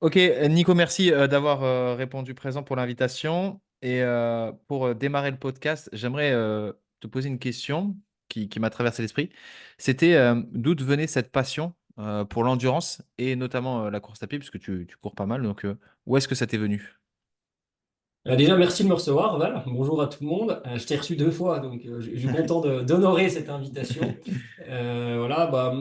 Ok, Nico, merci d'avoir répondu présent pour l'invitation. Et pour démarrer le podcast, j'aimerais te poser une question qui m'a traversé l'esprit. C'était d'où te venait cette passion pour l'endurance et notamment la course à pied, puisque tu cours pas mal. Donc, où est-ce que ça t'est venu? Déjà, merci de me recevoir, Val. Bonjour à tout le monde. Je t'ai reçu deux fois, donc je suis content d'honorer cette invitation. Voilà,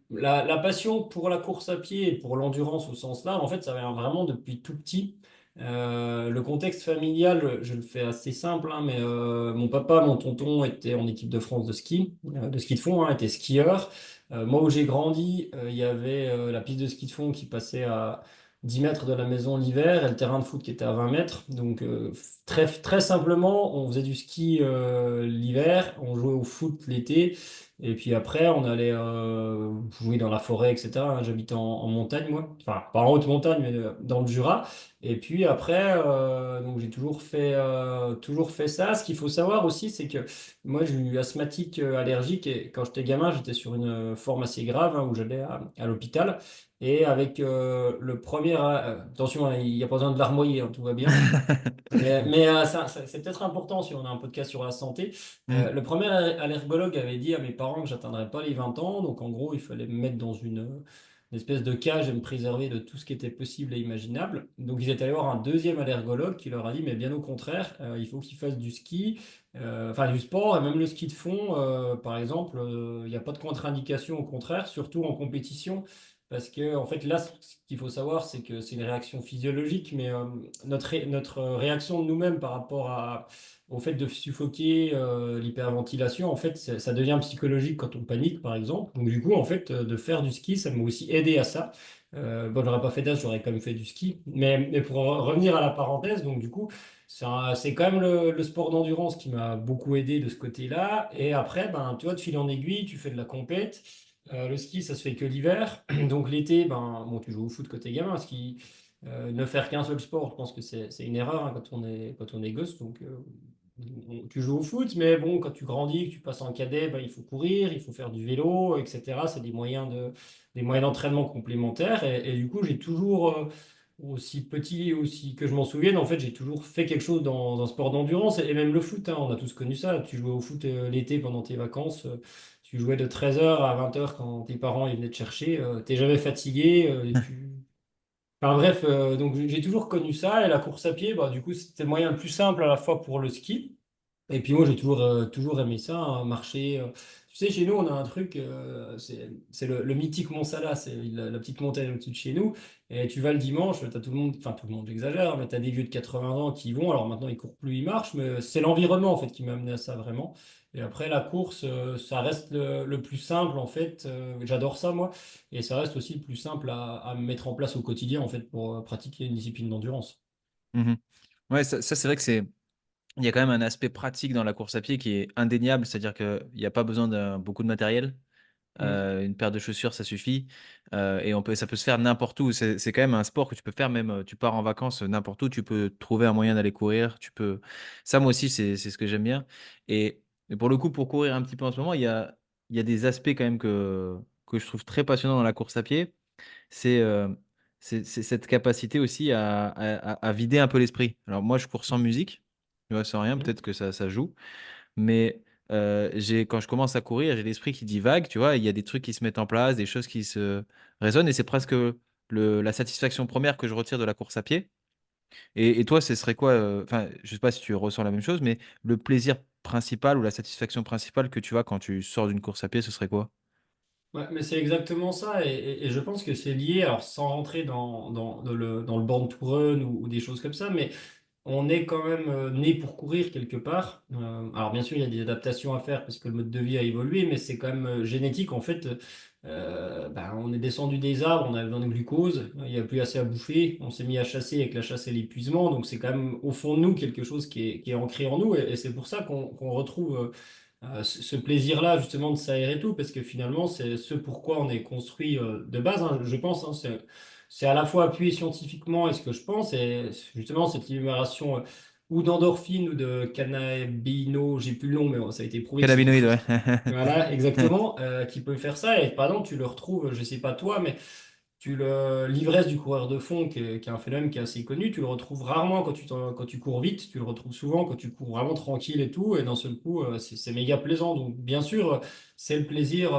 la passion pour la course à pied et pour l'endurance au sens large, en fait, ça vient vraiment depuis tout petit. Le contexte familial, je le fais assez simple, hein, mais mon papa, mon tonton étaient en équipe de France de ski de fond, hein, étaient skieurs. Moi, où j'ai grandi, il y avait la piste de ski de fond qui passait à 10 mètres de la maison l'hiver et le terrain de foot qui était à 20 mètres. Donc très simplement, on faisait du ski l'hiver, on jouait au foot l'été, et puis après on allait jouer dans la forêt, etc. J'habitais en montagne, moi, enfin pas en haute montagne, mais dans le Jura. Et puis après, donc j'ai toujours fait ça. Ce qu'il faut savoir aussi, c'est que moi j'ai eu asthmatique allergique et quand j'étais gamin, j'étais sur une forme assez grave hein, où j'allais à l'hôpital. Et avec le premier, attention, hein, il n'y a pas besoin de larmoyer, hein, tout va bien. C'est peut-être important si on a un podcast sur la santé. Hmm. Le premier allergologue avait dit à mes parents que j'atteindrais pas les 20 ans. Donc en gros, il fallait me mettre dans une espèce de cage et me préserver de tout ce qui était possible et imaginable. Donc ils étaient allés voir un deuxième allergologue qui leur a dit, mais bien au contraire, il faut qu'ils fassent du ski, enfin du sport et même le ski de fond, par exemple, il n'y a pas de contre-indication, au contraire, surtout en compétition. Parce que, en fait, là, ce qu'il faut savoir, c'est que c'est une réaction physiologique, mais notre réaction de nous-mêmes par rapport au fait de suffoquer, l'hyperventilation, en fait, ça devient psychologique quand on panique, par exemple. Donc, du coup, en fait, de faire du ski, ça m'a aussi aidé à ça. Bon, j'aurais pas fait d'âge, j'aurais quand même fait du ski. Mais pour revenir à la parenthèse, donc, du coup, c'est quand même le sport d'endurance qui m'a beaucoup aidé de ce côté-là. Et après, ben, tu vois, de fil en aiguille, tu fais de la compète. Le ski, ça se fait que l'hiver. Donc l'été, ben, bon, tu joues au foot côté gamin. Ne faire qu'un seul sport, je pense que c'est une erreur hein, quand on est gosse. Donc tu joues au foot, mais bon, quand tu grandis, que tu passes en cadet, ben, il faut courir, il faut faire du vélo, etc. C'est des moyens d'entraînement complémentaires. Et du coup, j'ai toujours, aussi petit, aussi que je m'en souvienne, en fait, j'ai toujours fait quelque chose dans un sport d'endurance. Et même le foot, hein, on a tous connu ça. Tu jouais au foot l'été pendant tes vacances. Tu jouais de 13h à 20h quand tes parents ils venaient te chercher. T'es jamais fatigué. Enfin bref, donc j'ai toujours connu ça. Et la course à pied, bah, du coup, c'était le moyen le plus simple à la fois pour le ski. Et puis moi, j'ai toujours aimé ça, hein, marcher. Tu sais, chez nous, on a un truc, c'est le mythique Mont Salas, c'est la petite montagne au-dessus de chez nous. Et tu vas le dimanche, tu as tout le monde, enfin tout le monde, j'exagère, mais tu as des vieux de 80 ans qui y vont. Alors maintenant, ils courent plus, ils marchent, mais c'est l'environnement en fait qui m'a amené à ça vraiment. Et après, la course, ça reste le plus simple en fait. J'adore ça moi. Et ça reste aussi le plus simple à mettre en place au quotidien en fait pour pratiquer une discipline d'endurance. Mhm. Ouais, ça, c'est vrai que il y a quand même un aspect pratique dans la course à pied qui est indéniable, c'est-à-dire qu'il n'y a pas besoin de beaucoup de matériel. Mm. Une paire de chaussures, ça suffit. Et ça peut se faire n'importe où. C'est quand même un sport que tu peux faire même. Tu pars en vacances n'importe où, tu peux trouver un moyen d'aller courir. Ça, moi aussi, c'est ce que j'aime bien. Et pour le coup, pour courir un petit peu en ce moment, il y a des aspects quand même que je trouve très passionnants dans la course à pied. C'est c'est cette capacité aussi à vider un peu l'esprit. Alors moi, je cours sans musique, tu vois, sans rien. Mm. Peut-être que ça joue. Mais quand je commence à courir, j'ai l'esprit qui divague, tu vois. Il y a des trucs qui se mettent en place, des choses qui se résonnent, et c'est presque la satisfaction première que je retire de la course à pied. Et toi, ce serait quoi, enfin, je sais pas si tu ressens la même chose, mais le plaisir principal ou la satisfaction principale que tu as quand tu sors d'une course à pied, ce serait quoi? Ouais, mais c'est exactement ça, et je pense que c'est lié, alors sans rentrer dans le born to run ou des choses comme ça, mais on est quand même né pour courir quelque part. Alors bien sûr, il y a des adaptations à faire parce que le mode de vie a évolué, mais c'est quand même génétique. En fait, ben, on est descendu des arbres, on a besoin de glucose, il n'y a plus assez à bouffer, on s'est mis à chasser avec la chasse et l'épuisement, donc c'est quand même au fond de nous quelque chose qui est ancré en nous, et c'est pour ça qu'on retrouve ce plaisir-là justement de s'aérer et tout, parce que finalement, c'est ce pourquoi on est construit de base, hein, je pense. Hein, c'est à la fois appuyé scientifiquement et ce que je pense, et justement cette libération ou d'endorphine ou de cannabino, j'ai plus le nom, mais bon, ça a été prouvé que c'est quelque Cannabinoïdes, chose ouais. qui, voilà, exactement, qui peut faire ça. Et par exemple, tu le retrouves, je sais pas toi, mais l'ivresse du coureur de fond, qui est un phénomène qui est assez connu, tu le retrouves rarement quand tu cours vite, tu le retrouves souvent quand tu cours vraiment tranquille et tout, et d'un seul coup, c'est méga plaisant. Donc, bien sûr, c'est le plaisir,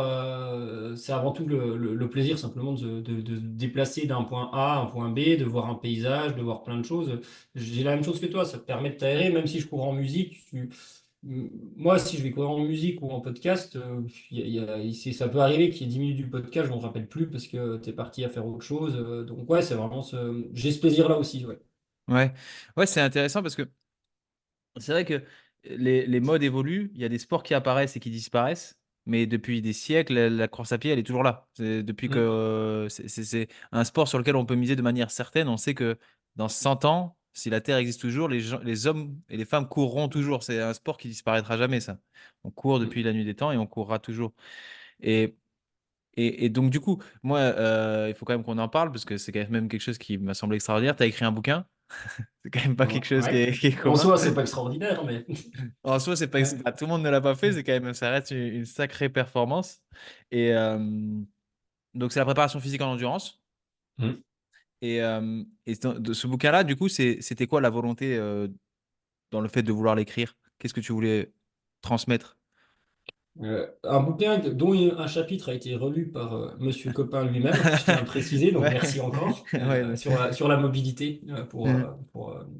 c'est avant tout le plaisir simplement de se déplacer d'un point A à un point B, de voir un paysage, de voir plein de choses. J'ai la même chose que toi, ça te permet de t'aérer, même si je cours en musique. Moi, si je vais courir en musique ou en podcast, ça peut arriver qu'il y ait 10 minutes du podcast, je m'en rappelle plus parce que tu es parti à faire autre chose. Donc ouais, c'est vraiment j'ai ce plaisir-là aussi. Ouais. Ouais, ouais, c'est intéressant parce que c'est vrai que les modes évoluent, il y a des sports qui apparaissent et qui disparaissent, mais depuis des siècles, la course à pied, elle est toujours là. Depuis que Mm, c'est un sport sur lequel on peut miser de manière certaine. On sait que dans 100 ans, si la Terre existe toujours, les hommes et les femmes courront toujours. C'est un sport qui disparaîtra jamais, ça. On court depuis mm. la nuit des temps et on courra toujours. Et, et donc, du coup, moi, il faut quand même qu'on en parle parce que c'est quand même quelque chose qui m'a semblé extraordinaire. Tu as écrit un bouquin, c'est quand même pas quelque chose Ouais. qui est En commun. soi, c'est pas extraordinaire, mais En soi, c'est pas, ouais. bah, tout le monde ne l'a pas fait, c'est quand même, ça reste une sacrée performance. Et donc, c'est la préparation physique en endurance. Mm. Et de ce bouquin-là, du coup, c'était quoi la volonté dans le fait de vouloir l'écrire? Qu'est-ce que tu voulais transmettre? Un bouquin dont un chapitre a été relu par Monsieur Copin lui-même, je tiens à le préciser, donc Ouais, merci encore, ouais, non. sur la mobilité pour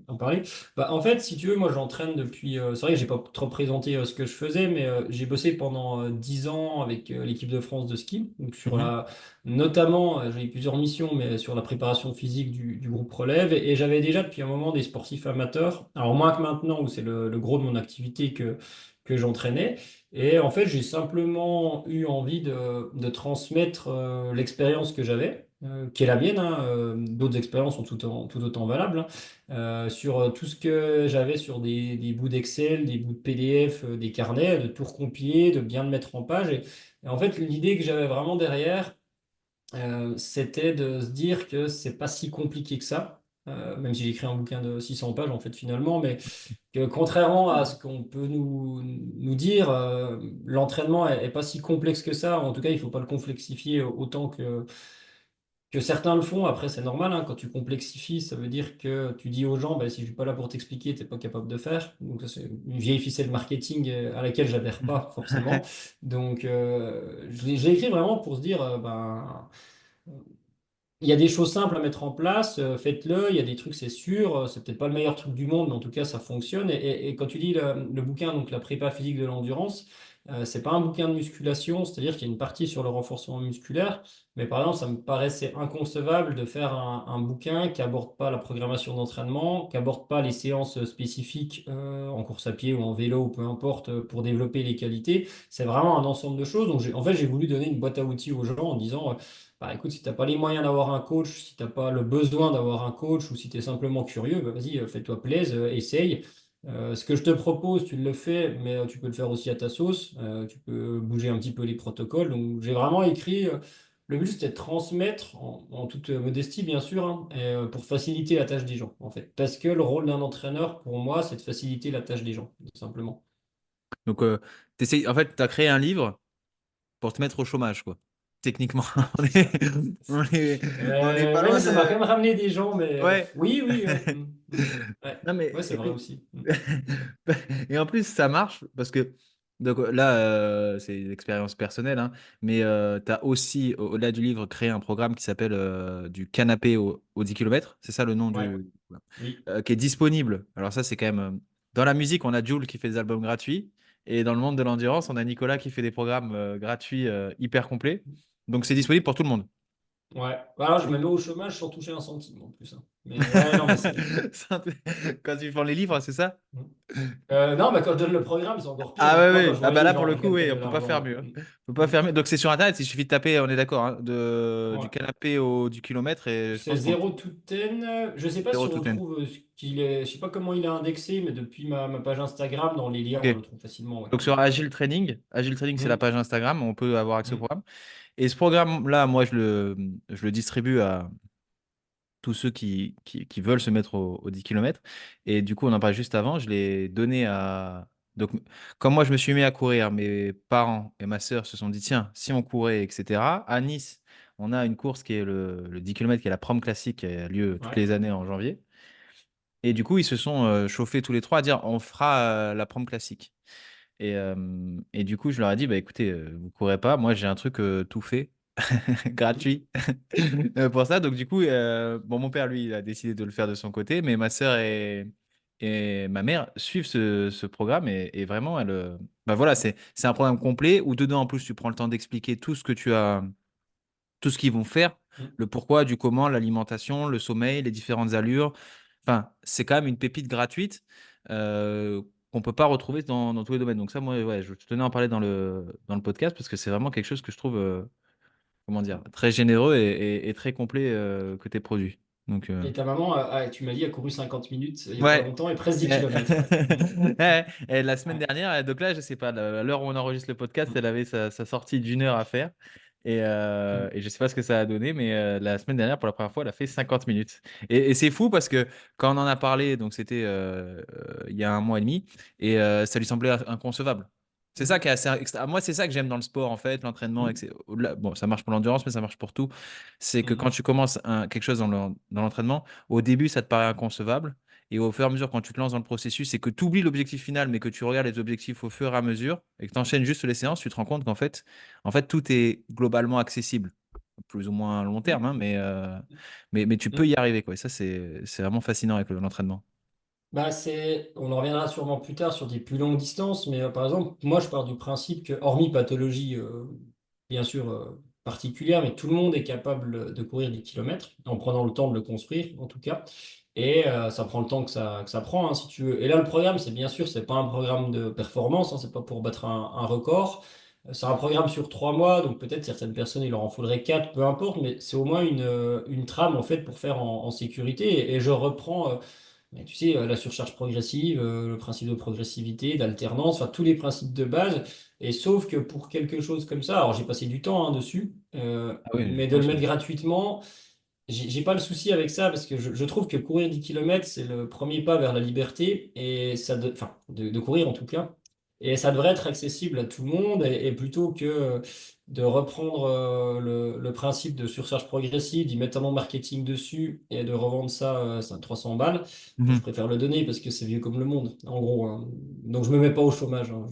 en parler. Bah, en fait, si tu veux, moi j'entraîne depuis. C'est vrai que j'ai pas trop présenté ce que je faisais, mais j'ai bossé pendant 10 ans avec l'équipe de France de ski, donc Mhm, notamment, j'ai eu plusieurs missions, mais sur la préparation physique du groupe relève, et j'avais déjà depuis un moment des sportifs amateurs, alors moins que maintenant où c'est le gros de mon activité que j'entraînais. Et en fait, j'ai simplement eu envie de transmettre l'expérience que j'avais, qui est la mienne, hein. D'autres expériences sont tout autant valables, hein, sur tout ce que j'avais sur des bouts d'Excel, des bouts de PDF, des carnets, de tout recompiler, de bien le mettre en page. Et en fait, l'idée que j'avais vraiment derrière, c'était de se dire que c'est pas si compliqué que ça. Même si j'ai écrit un bouquin de 600 pages en fait finalement, mais que contrairement à ce qu'on peut nous dire, l'entraînement est pas si complexe que ça. En tout cas, il faut pas le complexifier autant que certains le font. Après, c'est normal, hein. Quand tu complexifies, ça veut dire que tu dis aux gens, bah, si je suis pas là pour t'expliquer, t'es pas capable de faire. Donc ça, c'est une vieille ficelle marketing à laquelle j'adhère pas forcément. Donc je l'ai écrit vraiment pour se dire, ben il y a des choses simples à mettre en place, faites-le. Il y a des trucs, c'est sûr, c'est peut-être pas le meilleur truc du monde, mais en tout cas, ça fonctionne. Et quand tu lis le bouquin, donc la prépa physique de l'endurance, c'est pas un bouquin de musculation, c'est-à-dire qu'il y a une partie sur le renforcement musculaire, mais par exemple, ça me paraissait inconcevable de faire un bouquin qui aborde pas la programmation d'entraînement, qui aborde pas les séances spécifiques en course à pied ou en vélo ou peu importe pour développer les qualités. C'est vraiment un ensemble de choses. Donc, en fait, j'ai voulu donner une boîte à outils aux gens en disant bah, écoute, si tu n'as pas les moyens d'avoir un coach, si tu n'as pas le besoin d'avoir un coach ou si tu es simplement curieux, bah, vas-y, fais-toi plaisir, essaye. Ce que je te propose, tu le fais, mais tu peux le faire aussi à ta sauce. Tu peux bouger un petit peu les protocoles. Donc, j'ai vraiment écrit. Le but, c'était de transmettre, en toute modestie, bien sûr, hein, pour faciliter la tâche des gens, en fait. Parce que le rôle d'un entraîneur, pour moi, c'est de faciliter la tâche des gens, tout simplement. Donc, en fait, tu as créé un livre pour te mettre au chômage, quoi. Techniquement, on C'est est, ça. C'est on ça. est, on est pas Ouais, mais loin ça m'a quand de. même ramené des gens, mais Ouais. oui, oui, ouais. Ouais, Non, mais ouais, c'est vrai aussi. et en plus ça marche parce que donc là c'est une expérience personnelle hein, mais tu as aussi au-delà du livre créé un programme qui s'appelle du canapé au 10 km, c'est ça le nom Ouais, du oui. qui est disponible. Alors ça c'est quand même dans la musique, on a Jul qui fait des albums gratuits et dans le monde de l'endurance, on a Nicolas qui fait des programmes gratuits hyper complets. Donc c'est disponible pour tout le monde. Ouais. Alors, je me mets au chômage sans toucher un centime en plus, hein. Mais ouais, non, mais c'est. Quand tu vends les livres, c'est ça? Non, mais quand je donne le programme, c'est encore pire, Ah hein. ouais, Moi, quand ouais. je Ah vois les bah là livres, pour genre, le je coup, gagne quand oui, même on de peut pas l'argent, faire hein. mieux, hein. On peut pas faire mieux. Donc c'est sur Internet, il suffit de taper, on est d'accord, hein, du Ouais. canapé au du kilomètre et je C'est pense qu'on Zero to Ten. Je sais pas si zéro on tout le ten. trouve, je sais pas comment il est indexé, mais depuis ma page Instagram, dans les liens, Ok. on le trouve facilement. Ouais. Donc sur Agile Training, c'est la Mm, page Instagram, on peut avoir accès au mm, programme. Et ce programme-là, moi, je le distribue à tous ceux qui veulent se mettre au 10 km. Et du coup, on en parlait juste avant, je l'ai donné à. Donc, comme moi, je me suis mis à courir, mes parents et ma sœur se sont dit, tiens, si on courait, etc. À Nice, on a une course qui est le 10 km, qui est la Prom Classique, qui a lieu toutes Ouais. les années en janvier. Et du coup, ils se sont chauffés tous les trois à dire on fera la Prom Classique. Et du coup, je leur ai dit, bah écoutez, vous courez pas, moi j'ai un truc tout fait, gratuit pour ça. Donc du coup, bon, mon père, lui, il a décidé de le faire de son côté, mais ma sœur et ma mère suivent ce programme et vraiment, bah voilà, c'est un programme complet où dedans, en plus, tu prends le temps d'expliquer tout ce que tu as, tout ce qu'ils vont faire, Mm. le pourquoi, du comment, l'alimentation, le sommeil, les différentes allures. Enfin, c'est quand même une pépite gratuite euh, qu'on peut pas retrouver dans tous les domaines. Donc ça, moi, ouais, je tenais à en parler dans le podcast parce que c'est vraiment quelque chose que je trouve, comment dire, très généreux et très complet côté produit. Donc, Et ta maman, tu m'as dit, a couru 50 minutes il n'y a pas ouais. longtemps et presque 10 Ouais. km. Ouais. Ouais. Et la semaine Ouais. dernière, donc là, je sais pas, à l'heure où on enregistre le podcast, elle avait sa sortie d'1 heure à faire. Et je sais pas ce que ça a donné, mais la semaine dernière, pour la première fois, elle a fait 50 minutes. Et c'est fou parce que quand on en a parlé, donc c'était il y a un mois et demi, et ça lui semblait inconcevable. C'est ça qui est assez extra. Moi, c'est ça que j'aime dans le sport, en fait, l'entraînement. Bon, ça marche pour l'endurance, mais ça marche pour tout. C'est que quand tu commences quelque chose dans l'entraînement, au début, ça te paraît inconcevable. Et au fur et à mesure, quand tu te lances dans le processus et que tu oublies l'objectif final, mais que tu regardes les objectifs au fur et à mesure et que tu enchaînes juste les séances, tu te rends compte qu'en fait, tout est globalement accessible, plus ou moins à long terme, hein, mais tu peux y arriver, quoi. Et ça, c'est vraiment fascinant avec l'entraînement. Bah on en reviendra sûrement plus tard sur des plus longues distances, mais par exemple, moi je pars du principe que, hormis pathologie bien sûr particulière, mais tout le monde est capable de courir 10 km en prenant le temps de le construire, en tout cas. Et ça prend le temps que ça prend, hein, si tu veux. Et là, le programme, c'est bien sûr, c'est pas un programme de performance, hein, c'est pas pour battre un record. C'est un programme sur 3 mois, donc peut-être certaines personnes, il leur en faudrait quatre, peu importe, mais c'est au moins une trame en fait pour faire en sécurité. Et je reprends. Mais tu sais, la surcharge progressive, le principe de progressivité, d'alternance, enfin tous les principes de base. Et sauf que pour quelque chose comme ça, alors j'ai passé du temps hein, dessus, Ah oui, mais de moi le mettre aussi. gratuitement, j'ai pas le souci avec ça parce que je trouve que courir 10 km, c'est le premier pas vers la liberté, et enfin de courir en tout cas. Et ça devrait être accessible à tout le monde, et plutôt que de reprendre le principe de surcharge progressive, d'y mettre un nom marketing dessus et de revendre ça 300 balles, je Mhm. préfère le donner parce que c'est vieux comme le monde, en gros, hein. Donc je me mets pas au chômage, hein.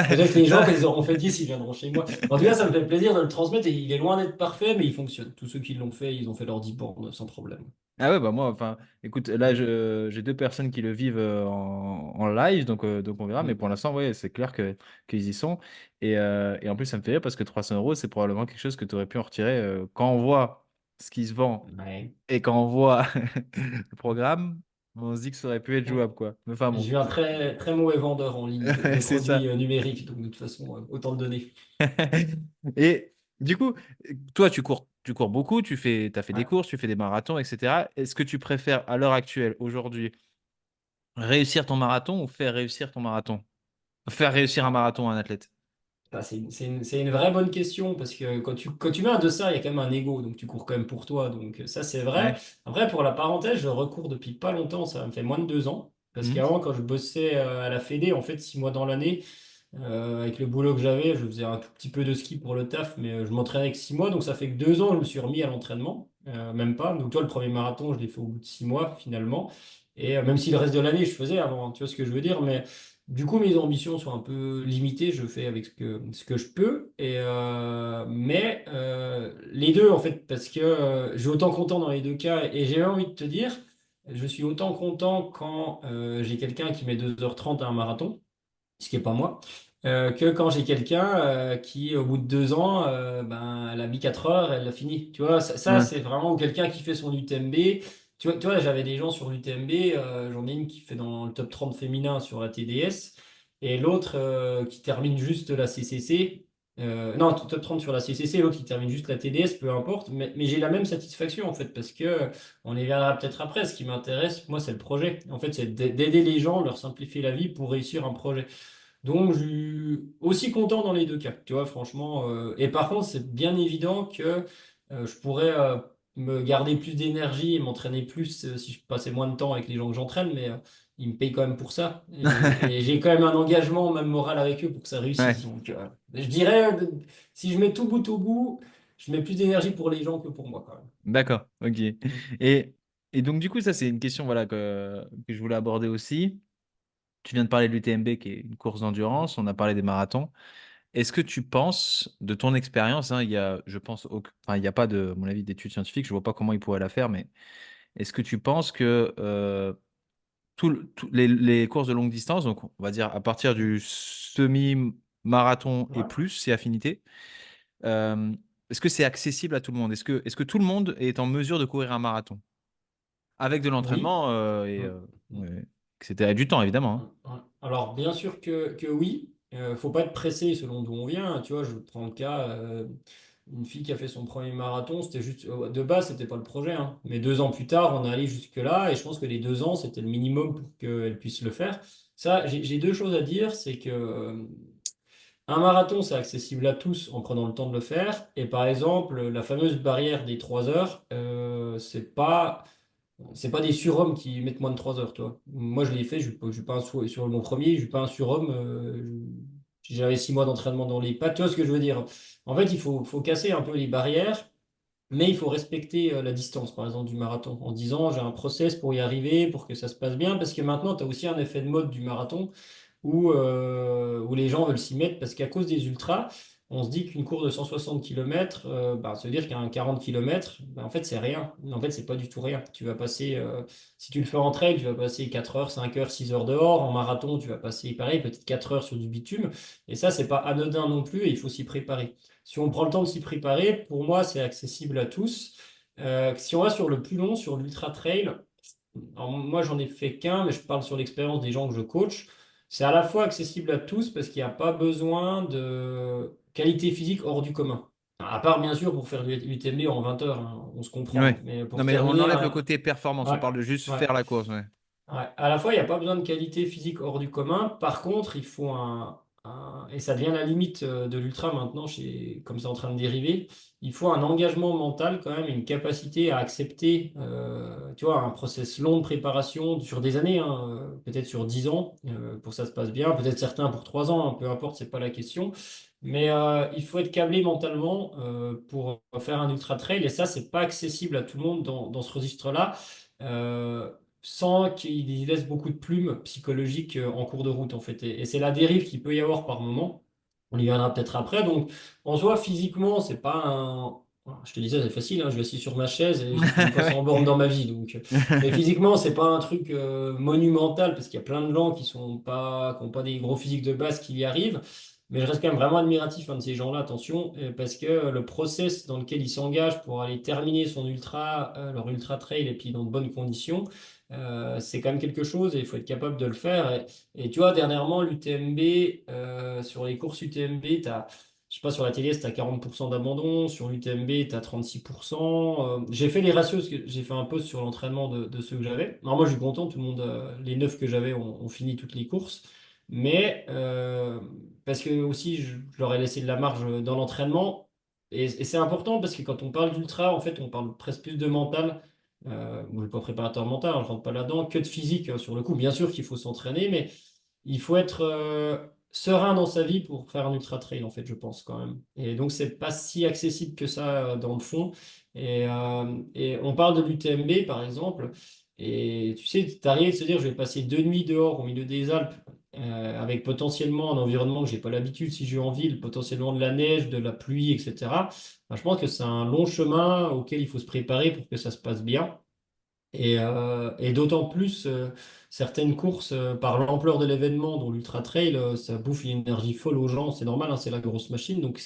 Peut-être que les gens, Non. quand ils auront fait 10 ils viendront chez moi. En tout cas, ça me fait plaisir de le transmettre et il est loin d'être parfait, mais il fonctionne. Tous ceux qui l'ont fait, ils ont fait leurs 10 bornes sans problème. Ah ouais, bah moi, enfin, écoute, là, Mm, j'ai deux personnes qui le vivent en live, donc on verra, mais mm, pour l'instant, ouais, c'est clair qu'ils y sont. Et en plus, ça me fait rire parce que 300 euros, c'est probablement quelque chose que tu aurais pu en retirer quand on voit ce qui se vend ouais. et quand on voit le programme, on se dit que ça aurait pu être Mm. jouable, quoi. Mais enfin Je bon, suis un très, très mauvais vendeur en ligne de c'est ça. produits numériques, donc de toute façon, autant le donner. Et du coup, toi, tu cours beaucoup, t'as fait des Ouais. courses, tu fais des marathons, etc. Est-ce que tu préfères, à l'heure actuelle, aujourd'hui, réussir ton marathon ou faire réussir ton marathon? Faire réussir un Ah, marathon à un athlète. bah, c'est une vraie bonne question parce que quand tu mets un dossard, il y a quand même un ego, donc tu cours quand même pour toi. Donc ça, c'est vrai. Ouais. Après, pour la parenthèse, je recours depuis pas longtemps, ça me fait moins de 2 ans. Parce Mhm. qu'avant, quand je bossais à la Fédé, en fait, 6 mois dans l'année, avec le boulot que j'avais, je faisais un tout petit peu de ski pour le taf, mais je m'entraînais avec 6 mois, donc ça fait que 2 ans, je me suis remis à l'entraînement, même pas. Donc toi, le premier marathon, je l'ai fait au bout de 6 mois finalement. Et même si le reste de l'année, je faisais avant, hein, tu vois ce que je veux dire, mais du coup, mes ambitions sont un peu limitées, je fais avec ce que je peux. Mais les deux, en fait, parce que je suis autant content dans les deux cas, et j'ai envie de te dire, je suis autant content quand j'ai quelqu'un qui met 2h30 à un marathon, ce qui n'est pas moi, que quand j'ai quelqu'un qui, au bout de 2 ans, ben, elle a mis 4 heures, elle l'a fini. Tu vois, ça Ouais. c'est vraiment quelqu'un qui fait son UTMB. Tu vois, j'avais des gens sur l'UTMB, j'en ai une qui fait dans le top 30 féminin sur la TDS, et l'autre qui termine juste la CCC. Non, top 30 sur la CCC, l'autre qui termine juste la TDS, peu importe, mais j'ai la même satisfaction en fait, parce que on y viendra peut-être après. Ce qui m'intéresse, moi, c'est le projet. En fait, c'est d'aider les gens, leur simplifier la vie pour réussir un projet. Donc, je suis aussi content dans les deux cas, tu vois, franchement. Et par contre, c'est bien évident que je pourrais me garder plus d'énergie et m'entraîner plus si je passais moins de temps avec les gens que j'entraîne, mais ils me payent quand même pour ça. Et j'ai quand même un engagement, même moral avec eux, pour que ça réussisse. Ouais. Donc, je dirais, si je mets tout bout au bout, je mets plus d'énergie pour les gens que pour moi quand même. D'accord, ok. Mm. Et, et donc, du coup, ça, c'est une question voilà, que je voulais aborder aussi. Tu viens de parler de l'UTMB, qui est une course Mm. d'endurance. On a parlé des marathons. Est-ce que tu penses, de ton expérience, hein, il y a, je pense, enfin, il n'y a pas de, à mon avis, d'études scientifiques, je vois pas comment ils pourraient la faire, mais est-ce que tu penses que les courses de longue distance, donc on va dire à partir Mm. du semi-marathon et Ouais. plus, c'est affinité, euh, est-ce que c'est accessible à tout le monde? Est-ce que tout le monde est en mesure de courir un marathon? Avec de Oui. l'entraînement Mm. Mm. ouais, etc. Et du temps, évidemment. Hein. Ouais. Alors, bien sûr que oui. Faut pas être pressé selon d'où on vient. Tu vois, je prends le cas, une fille qui a fait son premier marathon, c'était juste, de base, c'était pas le projet, hein. Mais 2 ans plus tard, on est allé jusque-là, et je pense que les 2 ans, c'était le minimum pour qu'elle puisse le faire. Ça, j'ai deux choses à dire, c'est que un marathon, c'est accessible à tous en prenant le temps de le faire. Et par exemple, la fameuse barrière des 3 heures, c'est pas des surhommes qui mettent moins de 3 heures, toi. Moi, je l'ai fait, je suis pas sur mon premier, je suis pas un surhomme. J'avais 6 mois d'entraînement dans les pattes. Tu vois ce que je veux dire? En fait, faut casser un peu les barrières, mais il faut respecter la distance, par exemple, du marathon, en disant j'ai un process pour y arriver, pour que ça se passe bien, parce que maintenant, tu as aussi un effet de mode du marathon où les gens veulent s'y mettre parce qu'à cause des ultras, on se dit qu'une course de 160 km, bah, ça veut dire qu'un 40 km, bah, en fait, c'est rien. En fait, c'est pas du tout rien. Tu vas passer, si tu le fais en trail, tu vas passer 4 heures, 5 heures, 6 heures dehors. En marathon, tu vas passer pareil, peut-être 4 heures sur du bitume. Et ça, c'est pas anodin non plus et il faut s'y préparer. Si on prend le temps de s'y préparer, pour moi, c'est accessible à tous. Si on va sur le plus long, sur l'ultra trail, alors, moi, j'en ai fait qu'un, mais je parle sur l'expérience des gens que je coach. C'est à la fois accessible à tous parce qu'il n'y a pas besoin de qualité physique hors du commun. À part, bien sûr, pour faire du UTMB en 20 heures, hein, on se comprend. Ouais. Mais Non, pour mais on terminer, enlève le côté performance. On ouais, parle de juste ouais. faire la course. Ouais. Ouais. À la fois, il n'y a pas besoin de qualité physique hors du commun. Par contre, il faut et ça devient la limite de l'ultra maintenant, comme c'est en train de dériver, il faut un engagement mental quand même, une capacité à accepter, tu vois, un process long de préparation sur des années, hein, peut-être sur 10 ans, pour que ça se passe bien, peut-être certains pour 3 ans, hein, peu importe, c'est pas la question. Mais il faut être câblé mentalement pour faire un ultra trail, et ça, c'est pas accessible à tout le monde dans ce registre-là. Euh, Sans qu'il laisse beaucoup de plumes psychologiques en cours de route, en fait. Et c'est la dérive qu'il peut y avoir par moment. On y viendra peut-être après. Donc, en soi, physiquement, c'est pas un. Je te disais, c'est facile, hein, je suis assis sur ma chaise et j'ai fait une fois 100 Ouais. bornes dans ma vie. Donc, mais physiquement, c'est pas un truc monumental parce qu'il y a plein de gens qui ont pas des gros physiques de base qui y arrivent. Mais je reste quand même vraiment admiratif hein, de ces gens-là, attention, parce que le process dans lequel ils s'engagent pour aller terminer son ultra, leur ultra trail et puis dans de bonnes conditions, c'est quand même quelque chose et il faut être capable de le faire. Et tu vois, dernièrement, l'UTMB, sur les courses UTMB, je sais pas, sur la télé, tu as 40% d'abandon, sur l'UTMB, tu as 36%. J'ai fait les ratios, parce que j'ai fait un post sur l'entraînement de ceux que j'avais. Alors moi, je suis content, tout le monde, les 9 que j'avais ont fini toutes les courses. Mais parce que aussi, je leur ai laissé de la marge dans l'entraînement. Et c'est important parce que quand on parle d'ultra, en fait, on parle presque plus de mental. Moi, je suis pas préparateur mental, hein, je rentre pas là-dedans, que de physique sur le coup. Bien sûr qu'il faut s'entraîner, mais il faut être serein dans sa vie pour faire un ultra trail, en fait, je pense quand même. Et donc, c'est pas si accessible que ça dans le fond. Et on parle de l'UTMB, par exemple. Et tu sais, t'arrives à se dire, je vais passer 2 nuits dehors au milieu des Alpes, avec potentiellement un environnement que j'ai pas l'habitude si je vais en ville, potentiellement de la neige, de la pluie, etc. Enfin, je pense que c'est un long chemin auquel il faut se préparer pour que ça se passe bien. Et d'autant plus, certaines courses, par l'ampleur de l'événement, dont l'Ultra Trail, ça bouffe une énergie folle aux gens, c'est normal, hein, c'est la grosse machine. Donc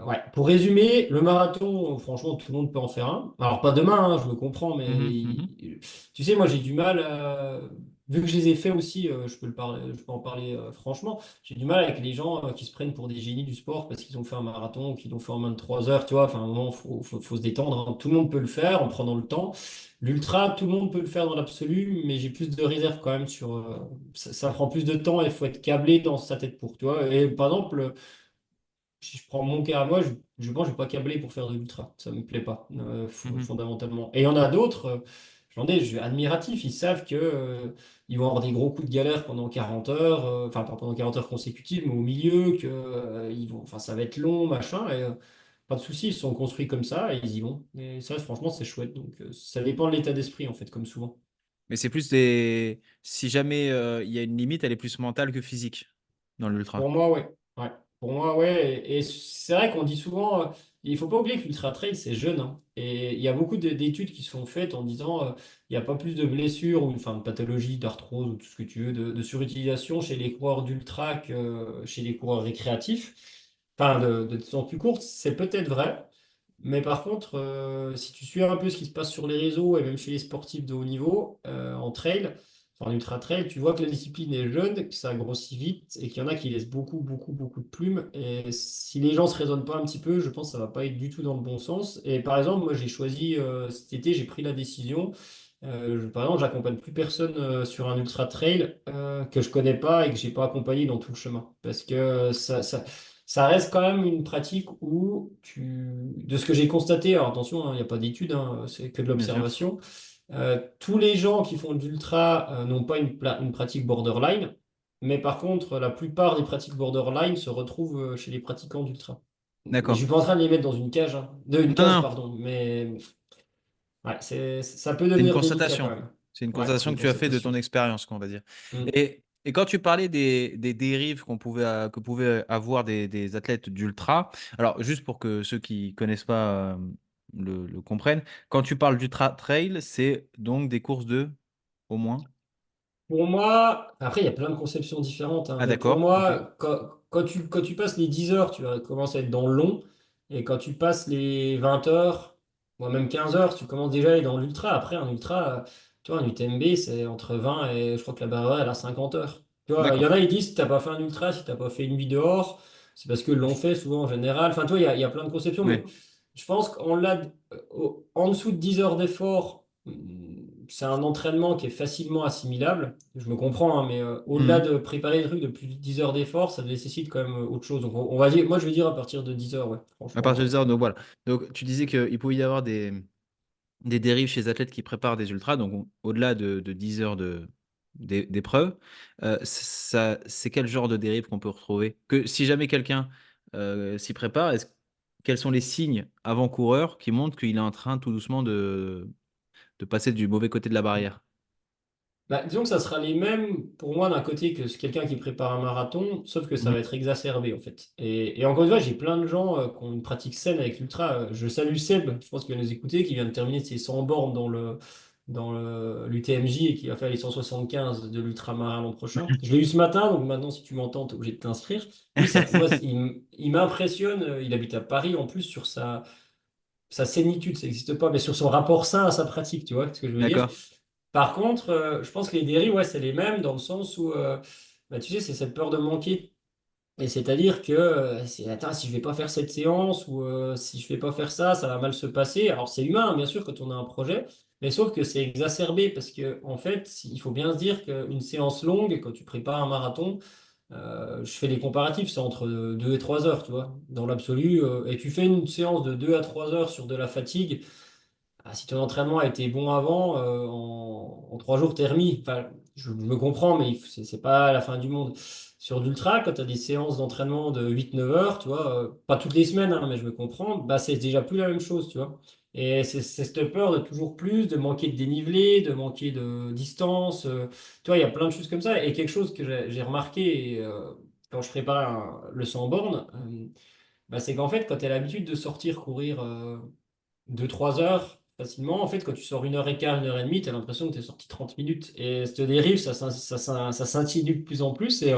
ouais. Pour résumer, le marathon, franchement, tout le monde peut en faire un. Alors pas demain, hein, je le comprends, mais Mhm, mhm. tu sais, moi j'ai du mal, vu que je les ai faits aussi, je peux en parler franchement, j'ai du mal avec les gens qui se prennent pour des génies du sport parce qu'ils ont fait un marathon, qu'ils l'ont fait en moins de 3 heures, tu vois, enfin à un moment, faut se détendre, hein. Tout le monde peut le faire en prenant le temps. L'ultra, tout le monde peut le faire dans l'absolu, mais j'ai plus de réserve quand même sur... ça prend plus de temps et il faut être câblé dans sa tête pour, tu vois. Et par exemple, si je prends mon cas à moi, je pense que je vais pas câbler pour faire de l'ultra. Ça me plaît pas, Mhm. fondamentalement. Et il y en a d'autres, je suis admiratif, ils savent que, ils vont avoir des gros coups de galère pendant 40 heures, enfin pas pendant 40 heures consécutives, mais au milieu, enfin, ça va être long, machin. pas de souci, ils sont construits comme ça et ils y vont. Et ça, franchement, c'est chouette. Donc, ça dépend de l'état d'esprit, en fait, comme souvent. Mais c'est plus des si jamais, il y a une limite, elle est plus mentale que physique dans l'ultra. Pour moi, ouais. Ouais. Pour moi, ouais. Et c'est vrai qu'on dit souvent, il faut pas oublier que l'ultra trail, c'est jeune, hein. Et il y a beaucoup d'études qui sont faites en disant, il n'y a pas plus de blessures ou enfin, de pathologies, d'arthrose ou tout ce que tu veux, de surutilisation chez les coureurs d'ultra que chez les coureurs récréatifs. Enfin, de distance plus courte, c'est peut-être vrai. Mais par contre, si tu suis un peu ce qui se passe sur les réseaux et même chez les sportifs de haut niveau, en trail, enfin, en ultra trail, tu vois que la discipline est jeune, que ça grossit vite et qu'il y en a qui laissent beaucoup, beaucoup, beaucoup de plumes. Et si les gens se raisonnent pas un petit peu, je pense que ça va pas être du tout dans le bon sens. Et par exemple, moi, j'ai choisi cet été, j'ai pris la décision. Par exemple, j'accompagne plus personne sur un ultra trail que je connais pas et que j'ai pas accompagné dans tout le chemin. Parce que ça reste quand même une pratique où de ce que j'ai constaté, alors attention, hein, il n'y a pas d'études, hein, c'est que de Bien sûr. l'observation. Tous les gens qui font de l'ultra n'ont pas une pratique borderline, mais par contre, la plupart des pratiques borderline se retrouvent chez les pratiquants d'ultra. Mais je D'accord. suis pas en train de les mettre dans une cage, hein, une Non, case, non, pardon, mais ouais, ça peut c'est une devenir délicat quand constatation. même. C'est une Ouais, c'est constatation une que tu as fait de ton constatation. expérience, qu'on va dire. Mm. Et quand tu parlais des dérives que pouvaient avoir des athlètes d'ultra, alors juste pour que ceux qui connaissent pas le comprennent, quand tu parles d'ultra trail, c'est donc des courses de au moins? Pour moi, après, il y a plein de conceptions différentes, hein, Ah mais pour d'accord, ok. moi, quand tu passes les 10 heures, tu vas commencer à être dans le long, et quand tu passes les 20 heures, ou même 15 heures, tu commences déjà à aller dans l'ultra. Après, un ultra, tu vois, un UTMB, c'est entre 20 et je crois que la barre, elle a 50 heures. Tu vois, il y en D'accord. a, ils disent, si t'as pas fait un ultra, si t'as pas fait une nuit dehors, c'est parce que l'on fait souvent en général. Enfin, toi, il y a plein de conceptions, mais Oui. je pense qu'en l'a, en dessous de 10 heures d'effort, c'est un entraînement qui est facilement assimilable. Je me comprends, hein, mais au-delà Mhm. de préparer des trucs de plus de 10 heures d'effort, ça nécessite quand même autre chose. Donc, on va dire, moi, je vais dire à partir de 10 heures, ouais. À partir Franchement, de ça, donc voilà. Donc tu disais qu'il pouvait y avoir des dérives chez les athlètes qui préparent des ultras, donc au-delà de 10 heures d'épreuve. C'est quel genre de dérive qu'on peut retrouver? Que si jamais quelqu'un s'y prépare, quels sont les signes avant-coureurs qui montrent qu'il est en train tout doucement de passer du mauvais côté de la barrière? bah, disons que ça sera les mêmes pour moi d'un côté que quelqu'un qui prépare un marathon, sauf que ça va Mhm. être exacerbé en fait. Et encore une fois, j'ai plein de gens qui ont une pratique saine avec l'ultra. Je salue Seb, je pense qu'il va nous écouter, qui vient de terminer ses 100 bornes dans l'UTMJ et qui va faire les 175 de l'ultramarin l'an prochain. Je l'ai eu ce matin, donc maintenant si tu m'entends, tu es obligé de t'inscrire. Lui, moi, il m'impressionne, il habite à Paris en plus sur sa sénitude, ça n'existe pas, mais sur son rapport sain à sa pratique, tu vois ce que je veux dire? D'accord. Par contre, je pense que les dérives, ouais, c'est les mêmes dans le sens où, bah, tu sais, c'est cette peur de manquer. Et c'est-à-dire que, attends, si je vais pas faire cette séance ou si je vais pas faire ça, ça va mal se passer. Alors, c'est humain, hein, bien sûr, quand on a un projet, mais sauf que c'est exacerbé parce que, en fait, il faut bien se dire qu'une séance longue, quand tu prépares un marathon, je fais des comparatifs, c'est entre 2 et 3 heures, tu vois, dans l'absolu. Et tu fais une séance de 2 à 3 heures sur de la fatigue. Ah, si ton entraînement a été bon avant, en 3 jours, t'es remis. Enfin, je me comprends, mais c'est pas la fin du monde. Sur d'ultra, quand tu as des séances d'entraînement de 8 9 heures, tu vois, pas toutes les semaines, hein, mais je me comprends, bah, c'est déjà plus la même chose, tu vois. Et c'est cette peur de toujours plus, de manquer de dénivelé, de manquer de distance. Tu vois, il y a plein de choses comme ça. Et quelque chose que j'ai remarqué quand je prépare le 100 bornes, bah, c'est qu'en fait, quand tu as l'habitude de sortir courir 2 3 heures facilement. En fait, quand tu sors 1 heure et quart, 1 heure et demie, tu as l'impression que tu es sorti 30 minutes. Et cette dérive, ça s'insinue de plus en plus. Et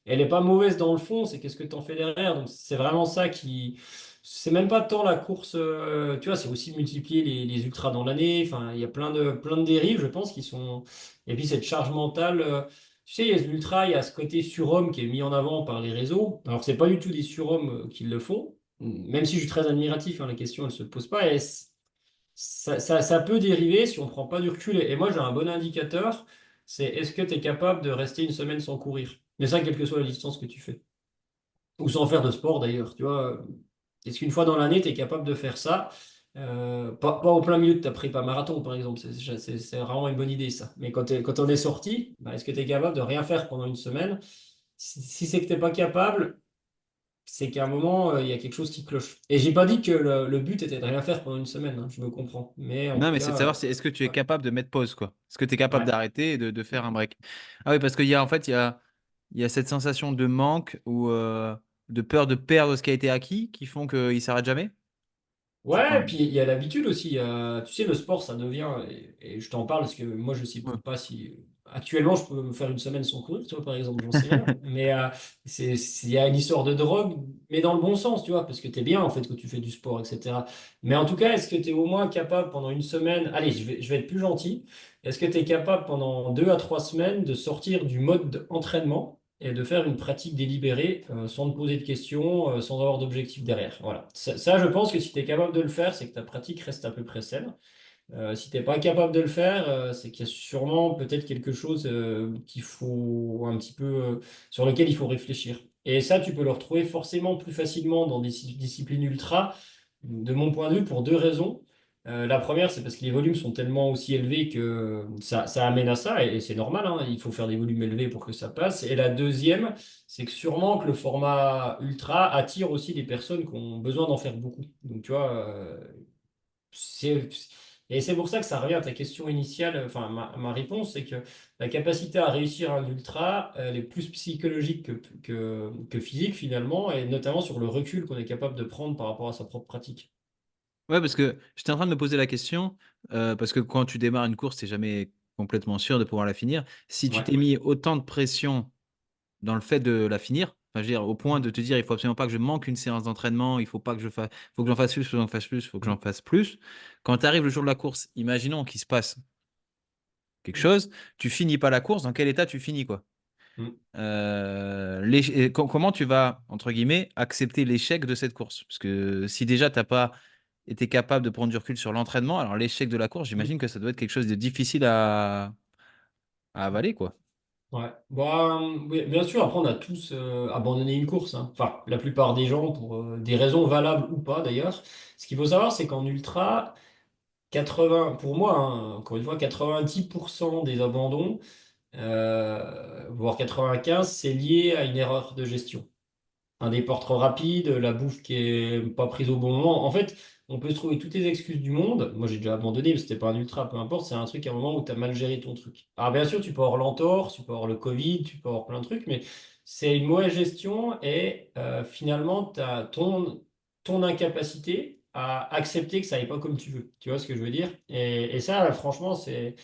elle n'est pas mauvaise dans le fond, c'est qu'est-ce que tu en fais derrière. Donc, c'est vraiment ça qui. C'est même pas tant la course, tu vois, c'est aussi multiplier les ultras dans l'année. Enfin, il y a plein de dérives, je pense, qui sont. Et puis, cette charge mentale. Tu sais, il y a l'ultra, il y a ce côté surhomme qui est mis en avant par les réseaux. Alors, c'est pas du tout des surhommes qui le font, même si je suis très admiratif, hein, la question, elle se pose pas. Et ça peut dériver si on ne prend pas du recul. Et moi, j'ai un bon indicateur, c'est est-ce que tu es capable de rester une semaine sans courir? Mais ça, quelle que soit la distance que tu fais. Ou sans faire de sport d'ailleurs. Tu vois, est-ce qu'une fois dans l'année, tu es capable de faire ça? Pas au plein milieu de ta prépa marathon, par exemple. C'est vraiment une bonne idée, ça. Mais quand on est sorti, bah, est-ce que tu es capable de rien faire pendant une semaine? Si c'est que tu n'es pas capable, c'est qu'à un moment, il y a quelque chose qui cloche. Et j'ai pas dit que le but était de rien faire pendant une semaine, hein, je me comprends. Mais en Non, tout mais c'est de cas, savoir si est-ce que tu es ouais. capable de mettre pause, quoi. Est-ce que tu es capable Ouais. d'arrêter et de faire un break? Ah oui, parce qu'il y a en fait, il y a cette sensation de manque ou de peur de perdre ce qui a été acquis qui font qu'il s'arrête jamais. C'est Ouais, quoi? et puis il y a l'habitude aussi. Tu sais, le sport, ça devient, et je t'en parle parce que moi, je sais Ouais. pas si. Actuellement, je peux me faire une semaine sans courir, tu vois, par exemple, j'en sais rien. Mais il y a une histoire de drogue, mais dans le bon sens, tu vois, parce que tu es bien, en fait, que tu fais du sport, etc. Mais en tout cas, est-ce que tu es au moins capable pendant une semaine. Allez, je vais être plus gentil. Est-ce que tu es capable pendant 2 à 3 semaines de sortir du mode entraînement? Et de faire une pratique délibérée sans te poser de questions, sans avoir d'objectif derrière. Voilà. Ça, je pense que si tu es capable de le faire, c'est que ta pratique reste à peu près saine. Si tu n'es pas capable de le faire, c'est qu'il y a sûrement peut-être quelque chose qu'il faut un petit peu, sur lequel il faut réfléchir. Et ça, tu peux le retrouver forcément plus facilement dans des disciplines ultra, de mon point de vue, pour deux raisons. La première, c'est parce que les volumes sont tellement aussi élevés que ça amène à ça, et c'est normal, hein, il faut faire des volumes élevés pour que ça passe. Et la deuxième, c'est que sûrement que le format ultra attire aussi des personnes qui ont besoin d'en faire beaucoup. Donc, tu vois, c'est, et c'est pour ça que ça revient à ta question initiale, enfin ma réponse, c'est que la capacité à réussir un ultra, elle est plus psychologique que physique finalement, et notamment sur le recul qu'on est capable de prendre par rapport à sa propre pratique. Ouais, parce que j'étais en train de me poser la question, parce que quand tu démarres une course, tu jamais complètement sûr de pouvoir la finir. Si tu Ouais. t'es mis autant de pression dans le fait de la finir, enfin, je veux dire, au point de Mm. te dire, il faut absolument pas que je manque une séance d'entraînement, il faut pas que je fasse, faut que j'en fasse plus, faut que j'en fasse plus, faut que j'en Mm. fasse plus. Quand tu arrives le jour de la course, imaginons qu'il se passe quelque Mm. chose, tu finis pas la course, dans quel état tu finis, quoi? Mm. Et comment tu vas, entre guillemets, accepter l'échec de cette course? Parce que si déjà t'as pas été capable de prendre du recul sur l'entraînement, alors l'échec de la course, j'imagine Mm. que ça doit être quelque chose de difficile à avaler, quoi. Ouais. Bah, oui, bien sûr, après on a tous abandonné une course, hein. Enfin, la plupart des gens pour des raisons valables ou pas d'ailleurs. Ce qu'il faut savoir, c'est qu'en ultra, 80, pour moi, hein, encore une fois, 90% des abandons, voire 95, c'est lié à une erreur de gestion. Un départ trop rapide, la bouffe qui est pas prise au bon moment. En fait, on peut se trouver toutes les excuses du monde. Moi, j'ai déjà abandonné, mais c'était pas un ultra, peu importe. C'est un truc à un moment où tu as mal géré ton truc. Alors, bien sûr, tu peux avoir l'entorse, tu peux avoir le Covid, tu peux avoir plein de trucs, mais c'est une mauvaise gestion et finalement, tu as ton incapacité à accepter que ça n'aille pas comme tu veux. Tu vois ce que je veux dire? Et ça, franchement, c'est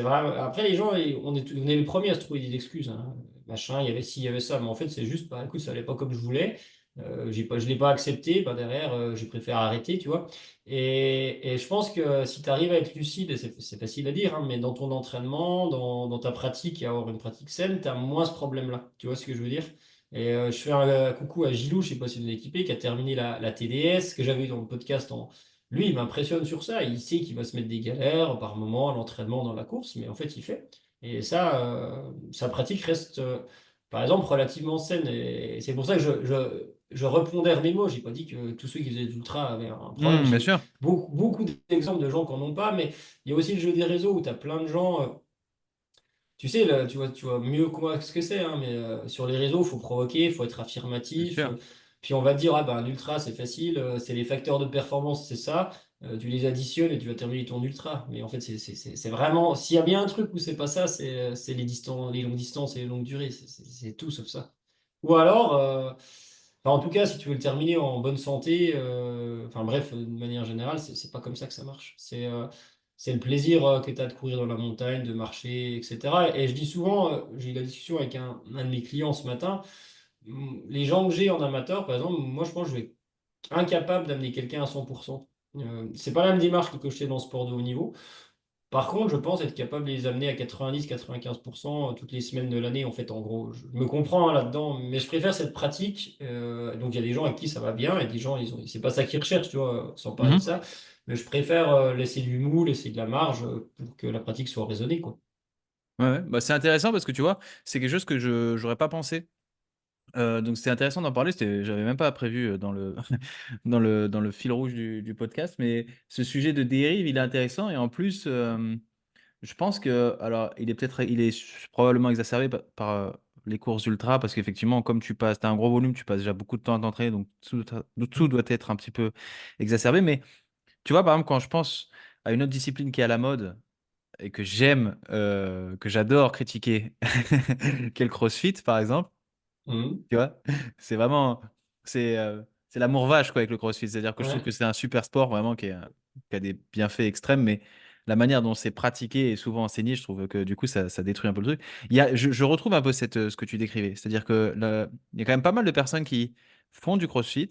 vrai. Après, les gens, on est les premiers à se trouver des excuses, hein. Machin, il y avait ci, il y avait ça. Mais en fait, c'est juste, bah écoute, ça allait pas comme je voulais. Je l'ai pas accepté. Bah, derrière, j'ai préféré arrêter, tu vois. Et je pense que si tu arrives à être lucide, et c'est facile à dire, hein, mais dans ton entraînement, dans ta pratique et avoir une pratique saine, tu as moins ce problème-là. Tu vois ce que je veux dire? Et je fais un coucou à Gilou, je sais pas si vous êtes équipé, qui a terminé la TDS, que j'avais eu dans le podcast. Lui, il m'impressionne sur ça. Il sait qu'il va se mettre des galères par moment à l'entraînement dans la course, mais en fait, il fait. Et ça, sa pratique reste, par exemple, relativement saine. Et c'est pour ça que je repondère mes mots. J'ai pas dit que tous ceux qui faisaient de l'ultra avaient un problème. Bien J'ai sûr, beaucoup d'exemples de gens qui n'en ont pas, mais il y a aussi le jeu des réseaux où tu as plein de gens. Tu sais, là, tu vois mieux que moi ce que c'est, hein, mais sur les réseaux, il faut provoquer, il faut être bien affirmatif. sûr. Puis on va te dire, ah ben, un ultra, c'est facile, c'est les facteurs de performance, c'est ça. Tu les additionnes et tu vas terminer ton ultra. Mais en fait, c'est vraiment. S'il y a bien un truc où c'est pas ça, c'est les longues distances et les longues durées. C'est tout sauf ça. Ou alors, enfin, en tout cas, si tu veux le terminer en bonne santé, enfin bref, de manière générale, c'est pas comme ça que ça marche. C'est le plaisir que tu as de courir dans la montagne, de marcher, etc. Et je dis souvent, j'ai eu la discussion avec un de mes clients ce matin, les gens que j'ai en amateur, par exemple, moi je pense que je vais être incapable d'amener quelqu'un à 100%. C'est pas la même démarche que je fais dans le sport de haut niveau. Par contre, je pense être capable de les amener à 90-95% toutes les semaines de l'année, en fait, en gros. Je me comprends hein, là-dedans, mais je préfère cette pratique. Donc, il y a des gens avec qui ça va bien, et des gens, c'est pas ça qu'ils recherchent, tu vois, sans parler de Mhm. ça. Mais je préfère laisser du mou, laisser de la marge pour que la pratique soit raisonnée, quoi. Ouais, ouais. Bah, c'est intéressant parce que tu vois, c'est quelque chose que je j'aurais pas pensé. Donc c'est intéressant d'en parler. J'avais même pas prévu dans le dans le fil rouge du podcast, mais ce sujet de dérive, il est intéressant et en plus, je pense que alors il est probablement exacerbé par les courses ultra parce qu'effectivement, comme tu passes, tu as un gros volume, tu passes déjà beaucoup de temps à t'entraîner, donc tout doit être un petit peu exacerbé. Mais tu vois, par exemple, quand je pense à une autre discipline qui est à la mode et que j'aime, que j'adore critiquer, qui est le CrossFit, par exemple, Mhm. tu vois, c'est vraiment, c'est l'amour vache quoi avec le CrossFit. C'est-à-dire que je trouve Ouais. que c'est un super sport vraiment qui a des bienfaits extrêmes, mais la manière dont c'est pratiqué et souvent enseigné, je trouve que du coup ça détruit un peu le truc. Je retrouve un peu ce que tu décrivais, c'est-à-dire que il y a quand même pas mal de personnes qui font du CrossFit.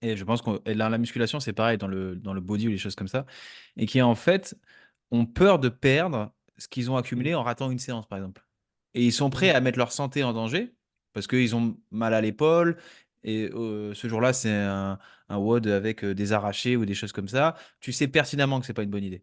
Et je pense que la musculation, c'est pareil dans le body ou les choses comme ça. Et qui, en fait, ont peur de perdre ce qu'ils ont accumulé Mhm. en ratant une séance, par exemple. Et ils sont prêts Mhm. à mettre leur santé en danger parce qu'ils ont mal à l'épaule. Et ce jour-là, c'est un WOD avec des arrachés ou des choses comme ça. Tu sais pertinemment que c'est pas une bonne idée.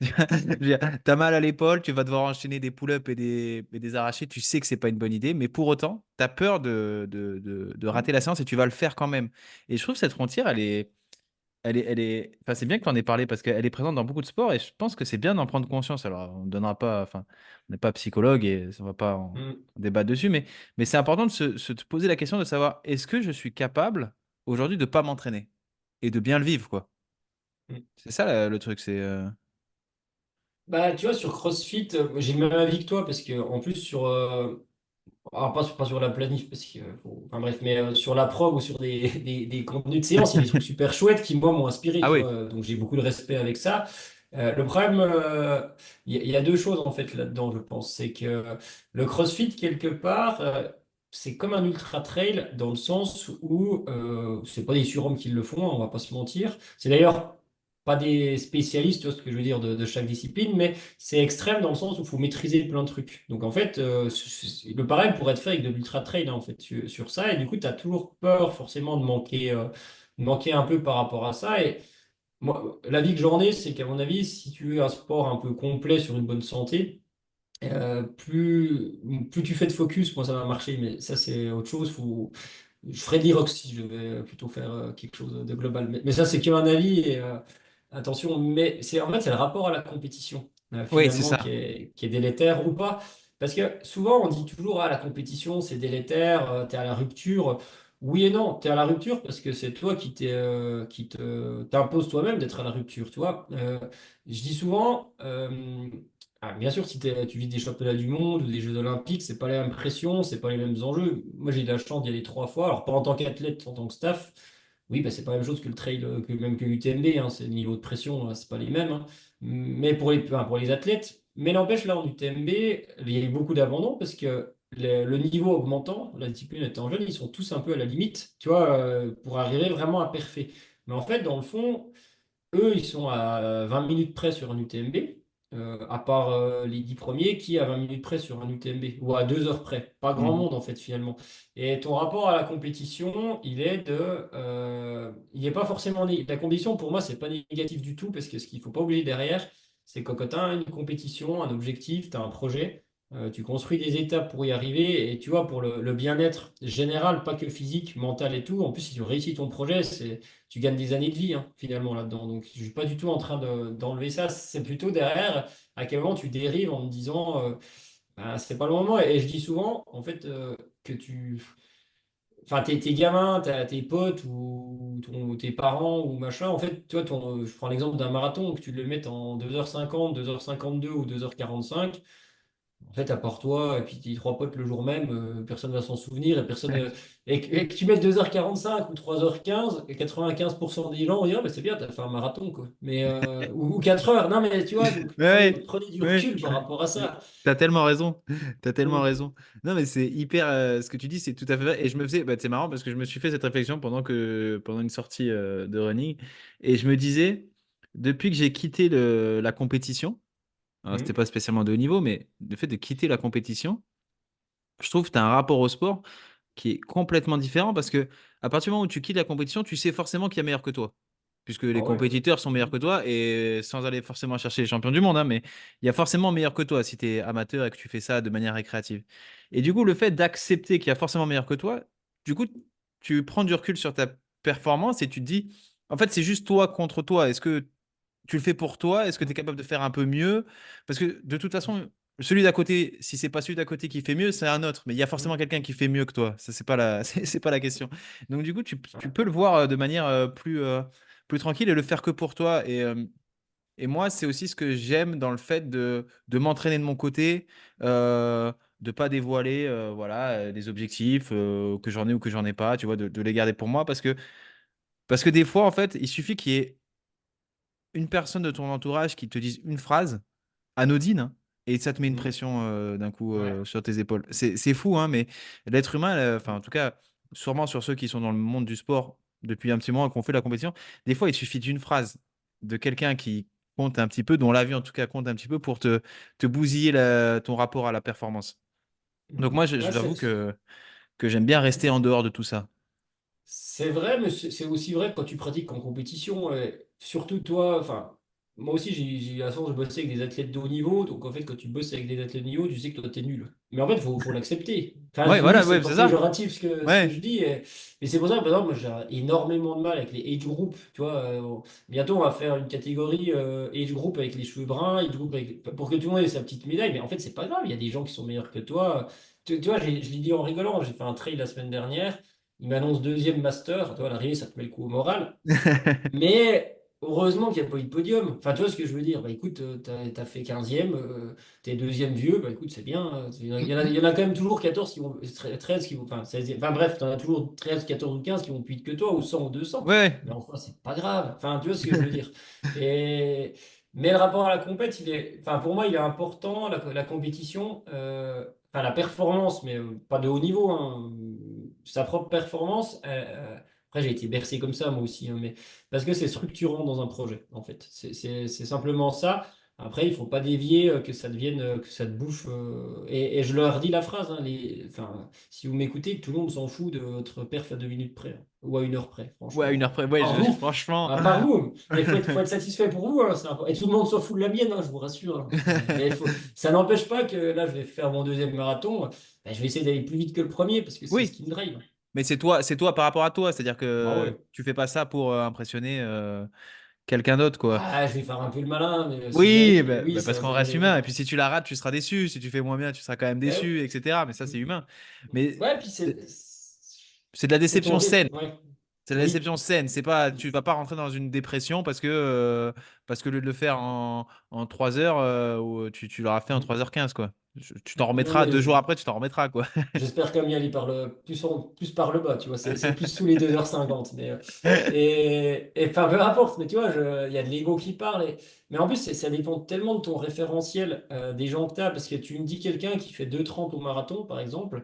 Je veux dire, t'as mal à l'épaule, tu vas devoir enchaîner des pull-ups et des arrachés, tu sais que c'est pas une bonne idée, mais pour autant, tu as peur de rater la séance et tu vas le faire quand même. Et je trouve que cette frontière, enfin, c'est bien que tu en aies parlé parce qu'elle est présente dans beaucoup de sports et je pense que c'est bien d'en prendre conscience. Alors, on ne donnera pas, enfin, on n'est pas psychologue et on va pas Mhm. en débattre dessus, mais c'est important de se poser la question de savoir est-ce que je suis capable aujourd'hui de pas m'entraîner et de bien le vivre, quoi. Mhm. C'est ça le truc, c'est. Bah, tu vois, sur CrossFit, j'ai le même avis que toi, parce que en plus, alors pas sur la planif, parce que, enfin bref, mais sur la prog ou sur des contenus de séance, il y a des trucs super chouettes qui, moi, m'ont inspiré, Ah tu oui, vois, donc j'ai beaucoup de respect avec ça. Le problème, il y a deux choses, en fait, là-dedans, je pense. C'est que le CrossFit, quelque part, c'est comme un ultra trail, dans le sens où c'est pas des surhommes qui le font, hein, on va pas se mentir. C'est d'ailleurs pas des spécialistes, tu vois ce que je veux dire, de chaque discipline, mais c'est extrême dans le sens où il faut maîtriser plein de trucs. Donc en fait, le pareil pourrait être fait avec de l'ultra trail hein, en fait sur ça, et du coup, tu as toujours peur forcément de manquer un peu par rapport à ça. Et moi, l'avis que j'en ai, c'est qu'à mon avis, si tu veux un sport un peu complet sur une bonne santé, plus tu fais de focus, moi ça va marcher, mais ça c'est autre chose. Je ferais de l'Irox si je vais plutôt faire quelque chose de global. Mais ça, c'est qu'un avis. Et, attention, mais en fait, c'est le rapport à la compétition, oui, c'est finalement, qui ça. est, qui est délétère ou pas. Parce que souvent, on dit toujours, ah, la compétition, c'est délétère, t'es à la rupture. Oui et non, t'es à la rupture parce que c'est toi t'imposes toi-même d'être à la rupture, tu vois. Je dis souvent, bien sûr, si tu vis des championnats du monde ou des Jeux Olympiques, c'est pas la même pression, c'est pas les mêmes enjeux. Moi, j'ai eu la chance d'y aller 3 fois. Alors, pas en tant qu'athlète, en tant que staff. Oui, bah, c'est pas la même chose que le trail, même que l'UTMB. Hein, c'est le niveau de pression, c'est pas les mêmes. Hein. Mais pour les athlètes, mais n'empêche, là, en UTMB, il y a eu beaucoup d'abandon parce que le niveau augmentant, la discipline étant jeune, ils sont tous un peu à la limite, tu vois, pour arriver vraiment à parfait. Mais en fait, dans le fond, eux, ils sont à 20 minutes près sur un UTMB, à part les 10 premiers qui à 20 minutes près sur un UTMB, ou à 2 heures près. Pas grand Mhm. monde, en fait, finalement. Et ton rapport à la compétition, il n'est pas forcément. La compétition, pour moi, c'est pas négatif du tout, parce que ce qu'il faut pas oublier derrière, c'est que quand tu as une compétition, un objectif, tu as un projet, tu construis des étapes pour y arriver, et tu vois, pour le bien-être général, pas que physique, mental et tout, en plus, si tu réussis ton projet, tu gagnes des années de vie hein, finalement là-dedans. Donc je suis pas du tout en train d'enlever ça. C'est plutôt derrière à quel moment tu dérives en me disant bah, c'est pas le moment. Et je dis souvent en fait que enfin tes gamins, tes potes ou tes parents ou machin. En fait, toi, je prends l'exemple d'un marathon que tu le mettes en 2h50, 2h52 ou 2h45. En fait, à part toi et puis tes trois potes le jour même, personne ne va s'en souvenir et personne. Et que tu mettes 2h45 ou 3h15, et 95% des gens vont dire, ah, bah, c'est bien, t'as fait un marathon, quoi. Ou 4 heures. Non, mais tu vois, donc prenez, Ouais, prenez du ouais, recul par rapport à ouais. ça. T'as tellement raison. T'as tellement Mm. raison. Non, mais c'est hyper. Ce que tu dis, c'est tout à fait vrai. Et je me faisais. Bah, c'est marrant parce que je me suis fait cette réflexion pendant une sortie de running. Et je me disais, depuis que j'ai quitté la compétition, alors c'était Mm. pas spécialement de haut niveau, mais le fait de quitter la compétition, je trouve que tu as un rapport au sport qui est complètement différent parce que à partir du moment où tu quittes la compétition, tu sais forcément qu'il y a meilleur que toi. Puisque Ah les ouais. compétiteurs sont meilleurs Mm. que toi et sans aller forcément chercher les champions du monde, hein, mais il y a forcément meilleur que toi si tu es amateur et que tu fais ça de manière récréative. Et du coup, le fait d'accepter qu'il y a forcément meilleur que toi, du coup, tu prends du recul sur ta performance et tu te dis, en fait, c'est juste toi contre toi. Est-ce que tu le fais pour toi? Est-ce que tu es capable de faire un peu mieux? Parce que de toute façon, celui d'à côté, si c'est pas celui d'à côté qui fait mieux, c'est un autre. Mais il y a Mm. forcément quelqu'un qui fait mieux que toi. Ça, c'est pas la, c'est pas la question. Donc, du coup, tu peux le voir de manière plus tranquille et le faire que pour toi. Et moi, c'est aussi ce que j'aime dans le fait de m'entraîner de mon côté, de pas dévoiler voilà, des objectifs que j'en ai ou que j'en ai pas, tu vois, de les garder pour moi. Parce que des fois, en fait, il suffit qu'il y ait une personne de ton entourage qui te dise une phrase anodine, hein, et ça te met une Mm. pression d'un coup Ouais. sur tes épaules. C'est fou, hein, mais l'être humain, enfin, en tout cas, sûrement sur ceux qui sont dans le monde du sport depuis un petit moment et qu'on fait la compétition, des fois, il suffit d'une phrase de quelqu'un qui compte un petit peu, dont la vie en tout cas compte un petit peu pour te bousiller ton rapport à la performance. Donc, Mm. moi, je Ouais, l'avoue que j'aime bien rester en dehors de tout ça. c'est vrai, mais c'est aussi vrai quand tu pratiques en compétition. Surtout toi, enfin, moi aussi j'ai eu la chance de bosser avec des athlètes de haut niveau. Donc en fait, quand tu bosses avec des athlètes de haut niveau, tu sais que toi t'es nul. Mais en fait, faut l'accepter. Enfin, Ouais, nul, voilà, c'est ouais, pas c'est ça. péjoratif ce que Ouais. je dis. Mais c'est pour ça que, par exemple, moi, j'ai énormément de mal avec les age group. Tu vois, bientôt on va faire une catégorie age group avec les cheveux bruns, age group pour que tout le monde ait sa petite médaille. Mais en fait, c'est pas grave. Il y a des gens qui sont meilleurs que toi. Tu vois, je l'ai dit en rigolant. J'ai fait un trail la semaine dernière. Il m'annonce deuxième master. Toi, à l'arrivée, ça te met le coup au moral. Mais heureusement qu'il n'y a pas eu de podium. Enfin, tu vois ce que je veux dire? Bah écoute, t'as fait 15e, t'es deuxième vieux, bah écoute, c'est bien. Il y en a quand même toujours 14 qui vont, 13 qui vont, enfin, 16e. Enfin bref, t'en as toujours 13, 14 ou 15 qui vont plus vite que toi, ou 100 ou 200. Ouais. Mais enfin, c'est pas grave. Enfin, tu vois ce que je veux dire? Et... Mais le rapport à la compète, enfin, pour moi, il est important, la compétition, enfin, la performance, mais pas de haut niveau, hein, sa propre performance. Après, j'ai été bercé comme ça, moi aussi, hein, mais parce que c'est structurant dans un projet, en fait. C'est simplement ça. Après, il faut pas dévier, que ça devienne, que ça te bouffe. Et je leur dis la phrase, hein, enfin, si vous m'écoutez, tout le monde s'en fout de votre perf à 2 minutes près, hein, ou à 1 heure près, Ouais, une franchement. heure après. Ouais, Par vous, franchement. ah, par vous. Mais faut être satisfait pour vous, hein, et tout le monde s'en fout de la mienne, hein, je vous rassure, hein. Mais ça n'empêche pas que là, je vais faire mon deuxième marathon. Ben, je vais essayer d'aller plus vite que le premier, parce que c'est ce Oui. qui me drive. Mais c'est toi par rapport à toi. C'est-à-dire Bah que ouais. tu fais pas ça pour impressionner quelqu'un d'autre, quoi. Ah, je vais faire un peu le malin, mais si j'y Oui, arrive, oui, parce ça va qu'on bien reste aller humain. Et vite. puis si tu la rates, tu seras déçu. Si tu fais moins bien, tu seras quand même Ben, déçu, etc. Mais ça, c'est humain. Mais ouais, puis c'est c'est de la c'est ton déception saine. rythme. Ouais. C'est de la Oui. déception saine. C'est pas, tu vas pas rentrer dans une dépression parce que au lieu de le faire en 3 heures, ou tu l'auras fait en 3h15, quoi. Tu t'en Non, remettras mais 2 jours après, tu t'en remettras, quoi. j'espère quand même y aller plus par le bas, tu vois. C'est plus sous les 2h50. Enfin, peu importe, mais tu vois, il y a de l'ego qui parle. Mais en plus, ça dépend tellement de ton référentiel, des gens que tu as. Parce que tu me dis quelqu'un qui fait 2h30 au marathon, par exemple.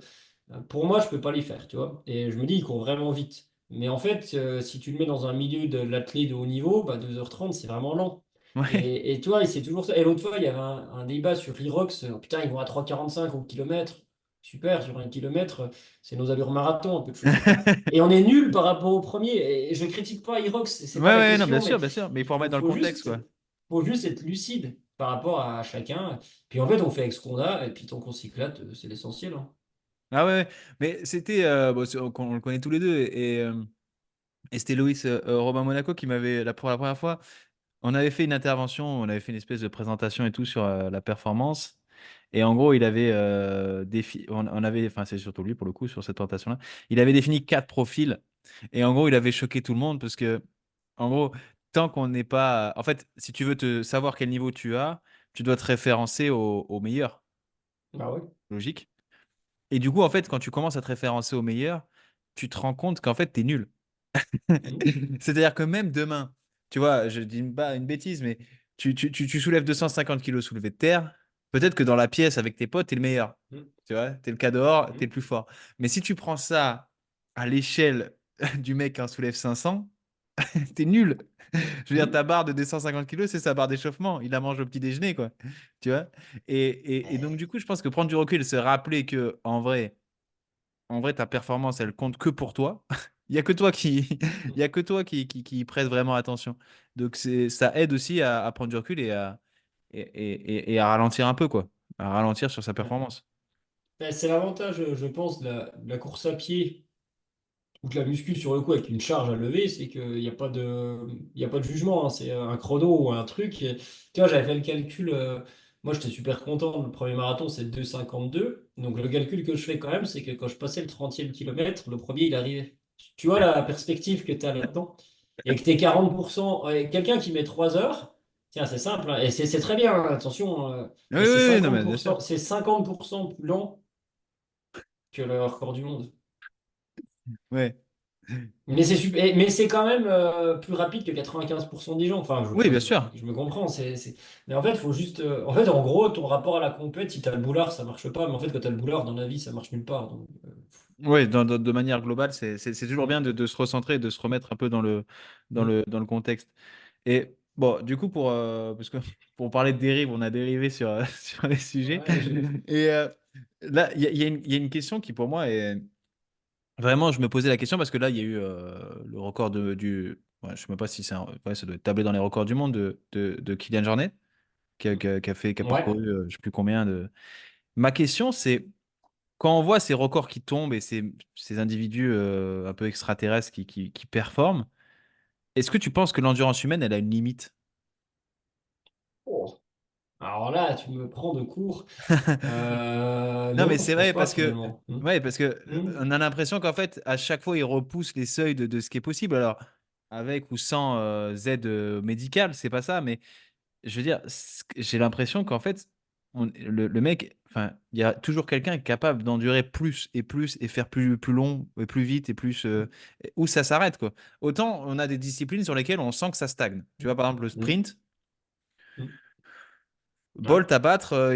Pour moi, je peux pas les faire, tu vois. Et je me dis, il court vraiment vite. Mais en fait, si tu le mets dans un milieu de l'athlète de haut niveau, bah, 2h30 c'est vraiment lent. Ouais. Et toi, c'est toujours ça. Et l'autre fois, il y avait un débat sur Irox. Putain, ils vont à 3,45 au kilomètre. Super, sur 1 kilomètre, c'est nos allures marathon, un peu de chaussures. Et on est nul par rapport au premier. Et je critique pas Irox, c'est Ouais, pas la ouais, non, bien question, sûr, mais bien sûr. Mais il il faut faut, remettre dans le faut contexte, juste, quoi. faut juste être lucide par rapport à chacun. Puis en fait, on fait avec ce qu'on a. Et puis tant qu'on s'éclate, c'est l'essentiel, hein. Ah ouais, ouais. Mais c'était, bon, on le connaît tous les deux, et c'était Loïs Robin Monaco qui m'avait, pour la première fois, on avait fait une intervention, on avait fait une espèce de présentation et tout sur la performance. Et en gros, il avait on avait, enfin, c'est surtout lui pour le coup, sur cette présentation-là, il avait défini 4 profils. Et en gros, il avait choqué tout le monde parce que, en gros, tant qu'on n'est pas. En fait, si tu veux te savoir quel niveau tu as, tu dois te référencer au meilleur. Bah ouais. Logique. Et du coup, en fait, quand tu commences à te référencer au meilleur, tu te rends compte qu'en fait, tu es nul. Mm. C'est-à-dire que même demain, tu vois, je dis une bêtise, mais tu soulèves 250 kilos soulevé de terre, peut-être que dans la pièce avec tes potes, tu es le meilleur. Mm. Tu vois, tu es le cas dehors, tu es Mm. le plus fort. Mais si tu prends ça à l'échelle du mec qui en soulève 500, tu es nul. Je veux dire, ta Mm. barre de 250 kilos, c'est sa barre d'échauffement. Il la mange au petit déjeuner, quoi. Tu vois? Et donc, du coup, je pense que prendre du recul, se rappeler que, en vrai, ta performance, elle compte que pour toi. Il y a que toi il y a que toi qui y prête vraiment attention. Donc ça aide aussi à prendre du recul et à ralentir un peu, quoi. À ralentir sur sa Mm. performance. Ben, c'est l'avantage, je pense, de la course à pied ou de la muscu sur le coup avec une charge à lever, c'est qu'il n'y a pas de jugement, hein. C'est un chrono ou un truc. Tu vois, j'avais fait le calcul. moi, j'étais super content. Le premier marathon, c'est 2,52. Donc, le calcul que je fais quand même, c'est que quand je passais le 30e kilomètre, le premier, il arrivait. Tu vois la perspective que tu as là-dedans? Et que tu es 40%, quelqu'un qui met 3 heures, tiens, c'est simple, hein, et c'est très bien, hein, attention, Oui, mais oui, c'est oui, non, mais bien sûr. 50% plus lent que le record du monde. Ouais. Mais c'est super, mais c'est quand même plus rapide que 95% des gens. Enfin, je veux Oui, pas, bien sûr. je me comprends. Mais en fait, il faut juste. En fait, en gros, ton rapport à la compète, si t'as le boulard, ça marche pas. Mais en fait, quand t'as le boulard dans la vie, ça marche nulle part. Donc, Oui, de manière globale, c'est toujours bien mm, de se recentrer, de se remettre un peu mm. dans le contexte. Et bon, du coup, parce que pour parler de dérive, on a dérivé sur, sur les sujets. Ouais, Et là, il y a une question qui, pour moi, est vraiment, je me posais la question parce que là, il y a eu le record ouais, je sais même pas si ouais, ça doit être tablé dans les records du monde de Kylian Jornet, qui a ouais. parcouru, je sais plus combien de. Ma question, c'est quand on voit ces records qui tombent et ces individus un peu extraterrestres qui performent, est-ce que tu penses que l'endurance humaine, elle a une limite? Oh. Alors là, tu me prends de court. Non, mais Non, je c'est pense vrai pas parce que, finalement. Mm, ouais, parce que mm, on a l'impression qu'en fait, à chaque fois, ils repoussent les seuils de ce qui est possible. Alors, avec ou sans aide médicale, c'est pas ça, mais je veux dire, j'ai l'impression qu'en fait, le mec, enfin, il y a toujours quelqu'un qui est capable d'endurer plus et plus et faire plus long et plus vite et plus où ça s'arrête quoi. Autant on a des disciplines sur lesquelles on sent que ça stagne. Tu vois, par exemple, le mm, sprint, mm. Ouais. Bolt à battre,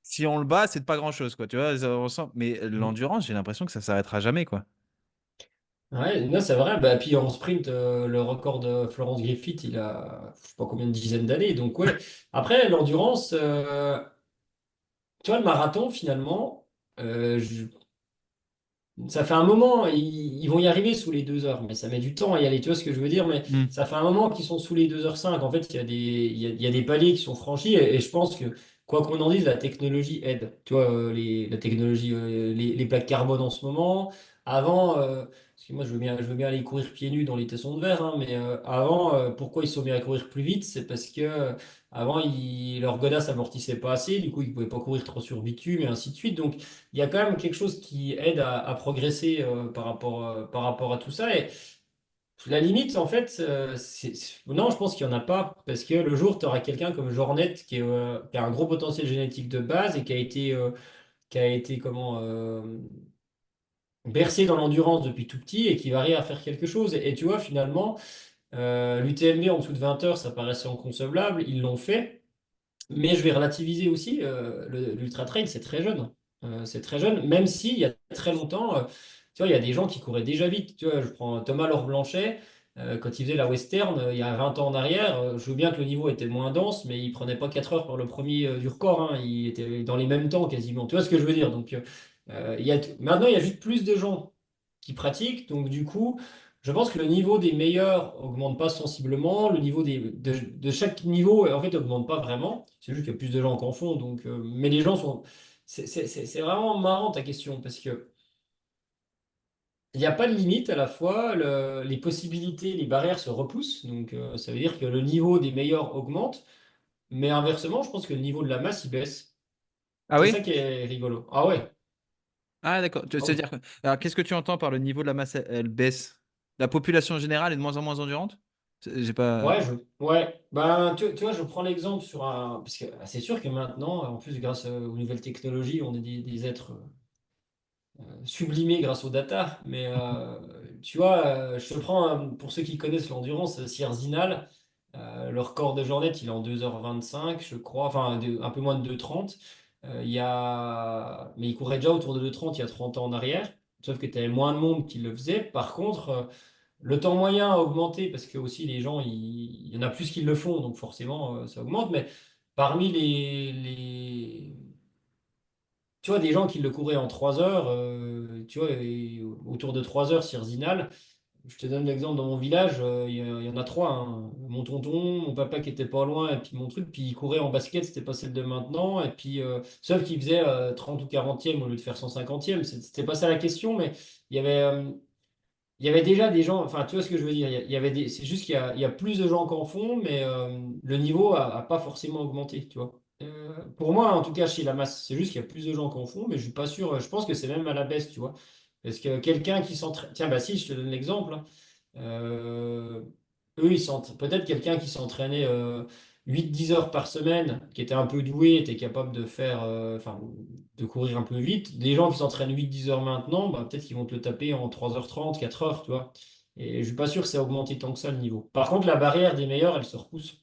si on le bat, c'est de pas grand-chose quoi. Tu vois, on sent. Mais Mm. l'endurance, j'ai l'impression que ça s'arrêtera jamais quoi. Ouais, non, c'est vrai. Bah, puis en sprint, le record de Florence Griffith, il a je sais pas combien de dizaines d'années. Donc, ouais. Après, l'endurance, tu vois, le marathon, finalement, ça fait un moment, ils vont y arriver sous les 2 heures, mais ça met du temps à y aller. Tu vois ce que je veux dire? Mais Hmm. ça fait un moment qu'ils sont sous les 2h05. En fait, il y a des paliers qui sont franchis et je pense que, quoi qu'on en dise, la technologie aide. Tu vois, la technologie, les plaques carbone en ce moment. Avant, parce que moi, je veux bien aller courir pieds nus dans les tessons de verre, hein, mais avant, pourquoi ils se sont mis à courir plus vite? C'est parce que avant, leur godasse amortissait pas assez, du coup, ils pouvaient pas courir trop sur bitume et ainsi de suite. Donc, il y a quand même quelque chose qui aide à progresser par rapport à tout ça. Et la limite, en fait, non, je pense qu'il n'y en a pas. Parce que le jour, tu auras quelqu'un comme Jornet qui a un gros potentiel génétique de base et qui a été comment, bercé dans l'endurance depuis tout petit et qui va arriver à faire quelque chose. Et tu vois, finalement, l'UTMB en dessous de 20 heures, ça paraissait inconcevable. Ils l'ont fait. Mais je vais relativiser aussi, l'ultra trail, c'est très jeune. C'est très jeune, même si il y a très longtemps, tu vois, il y a des gens qui couraient déjà vite. Tu vois, je prends Thomas Laure-Blanchet, quand il faisait la Western, il y a 20 ans en arrière, je veux bien que le niveau était moins dense, mais il prenait pas 4 heures pour le premier du record, hein. Il était dans les mêmes temps quasiment. Tu vois ce que je veux dire? Donc, maintenant, il y a juste plus de gens qui pratiquent, donc du coup. Je pense que le niveau des meilleurs augmente pas sensiblement, le niveau de chaque niveau en fait augmente pas vraiment. C'est juste qu'il y a plus de gens qu'en font, donc mais les gens sont. C'est vraiment marrant ta question parce que il n'y a pas de limite à la fois, les possibilités, les barrières se repoussent, donc ça veut dire que le niveau des meilleurs augmente, mais inversement, je pense que le niveau de la masse il baisse. Ah C'est oui? ça qui est rigolo. Ah ouais. Ah d'accord. Ah ouais. C'est-à-dire alors qu'est-ce que tu entends par le niveau de la masse, elle baisse? La population générale est de moins en moins endurante? J'ai pas. Ouais, ben, tu vois, je prends l'exemple sur un. Parce que c'est sûr que maintenant, en plus, grâce aux nouvelles technologies, on est des êtres sublimés grâce aux data. Mais tu vois, je te prends, pour ceux qui connaissent l'endurance, Sierzinal, le record de journée, il est en 2h25 je crois, enfin, un peu moins de 2h30. Mais il courait déjà autour de 2h30 il y a 30 ans en arrière. Sauf que tu avais moins de monde qui le faisait. Par contre, le temps moyen a augmenté parce que aussi les gens, il y en a plus qui le font, donc forcément ça augmente. Mais parmi tu vois, des gens qui le couraient en 3 heures, tu vois, et autour de 3 heures, Sierzinal, je te donne l'exemple dans mon village, il y en a trois, hein. Mon tonton, mon papa qui était pas loin, et puis mon truc, puis il courait en basket, c'était pas celle de maintenant, et puis sauf qu'il faisait 30 ou 40e au lieu de faire 150e, c'était pas ça la question, mais il y avait. Il y avait déjà des gens, enfin, tu vois ce que je veux dire, il y avait c'est juste il y a plus de gens qu'en font, mais le niveau a pas forcément augmenté, tu vois. Pour moi, en tout cas, chez la masse, c'est juste qu'il y a plus de gens qui en font, mais je suis pas sûr. Je pense que c'est même à la baisse, tu vois. Parce que quelqu'un qui s'entraîne. Tiens, bah si, je te donne l'exemple, hein. Euh, Eux, peut-être quelqu'un qui s'entraînait 8-10 heures par semaine, qui était un peu doué, était capable de faire, enfin, de courir un peu vite. Des gens qui s'entraînent 8-10 heures maintenant, bah, peut-être qu'ils vont te le taper en 3h30 4 heures, tu vois. Et je suis pas sûr que ça a augmenté tant que ça le niveau. Par contre, la barrière des meilleurs, elle se repousse.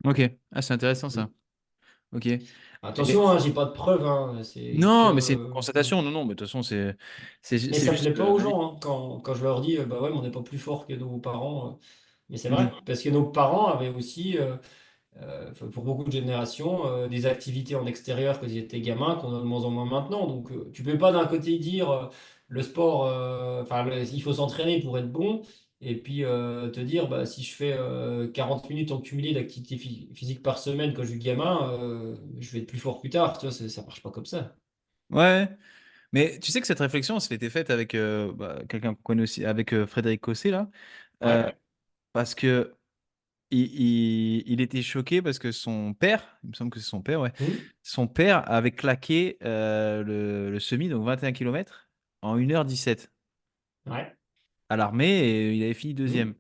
Ok, ah, c'est intéressant ça. Mm. Ok. Et- Attention, hein, j'ai pas de preuves, hein, c'est Non, mais c'est une que. Mm. constatation. Non, non, mais de toute façon, Mais c'est ça juste plaît pas aux un avis. gens, hein, quand je leur dis, bah ouais, mais on n'est pas plus fort que nos parents. Mais c'est vrai, Mhm. parce que nos parents avaient aussi, enfin, pour beaucoup de générations, des activités en extérieur quand ils étaient gamins qu'on a de moins en moins maintenant. Donc, tu peux pas d'un côté dire le sport, enfin, il faut s'entraîner pour être bon, et puis te dire, bah, si je fais 40 minutes en cumulé d'activité physique par semaine quand je suis gamin, je vais être plus fort plus tard. Tu vois, ça marche pas comme ça. Ouais, mais tu sais que cette réflexion, elle était faite avec quelqu'un qu'on connaît aussi, avec Frédéric Cossé, là, euh, Ouais. parce que il était choqué parce que son père, il me semble que c'est son père, ouais, Hmm. son père avait claqué le semi, donc 21 kilomètres en 1h17 Ouais. à l'armée et il avait fini Hmm. deuxième.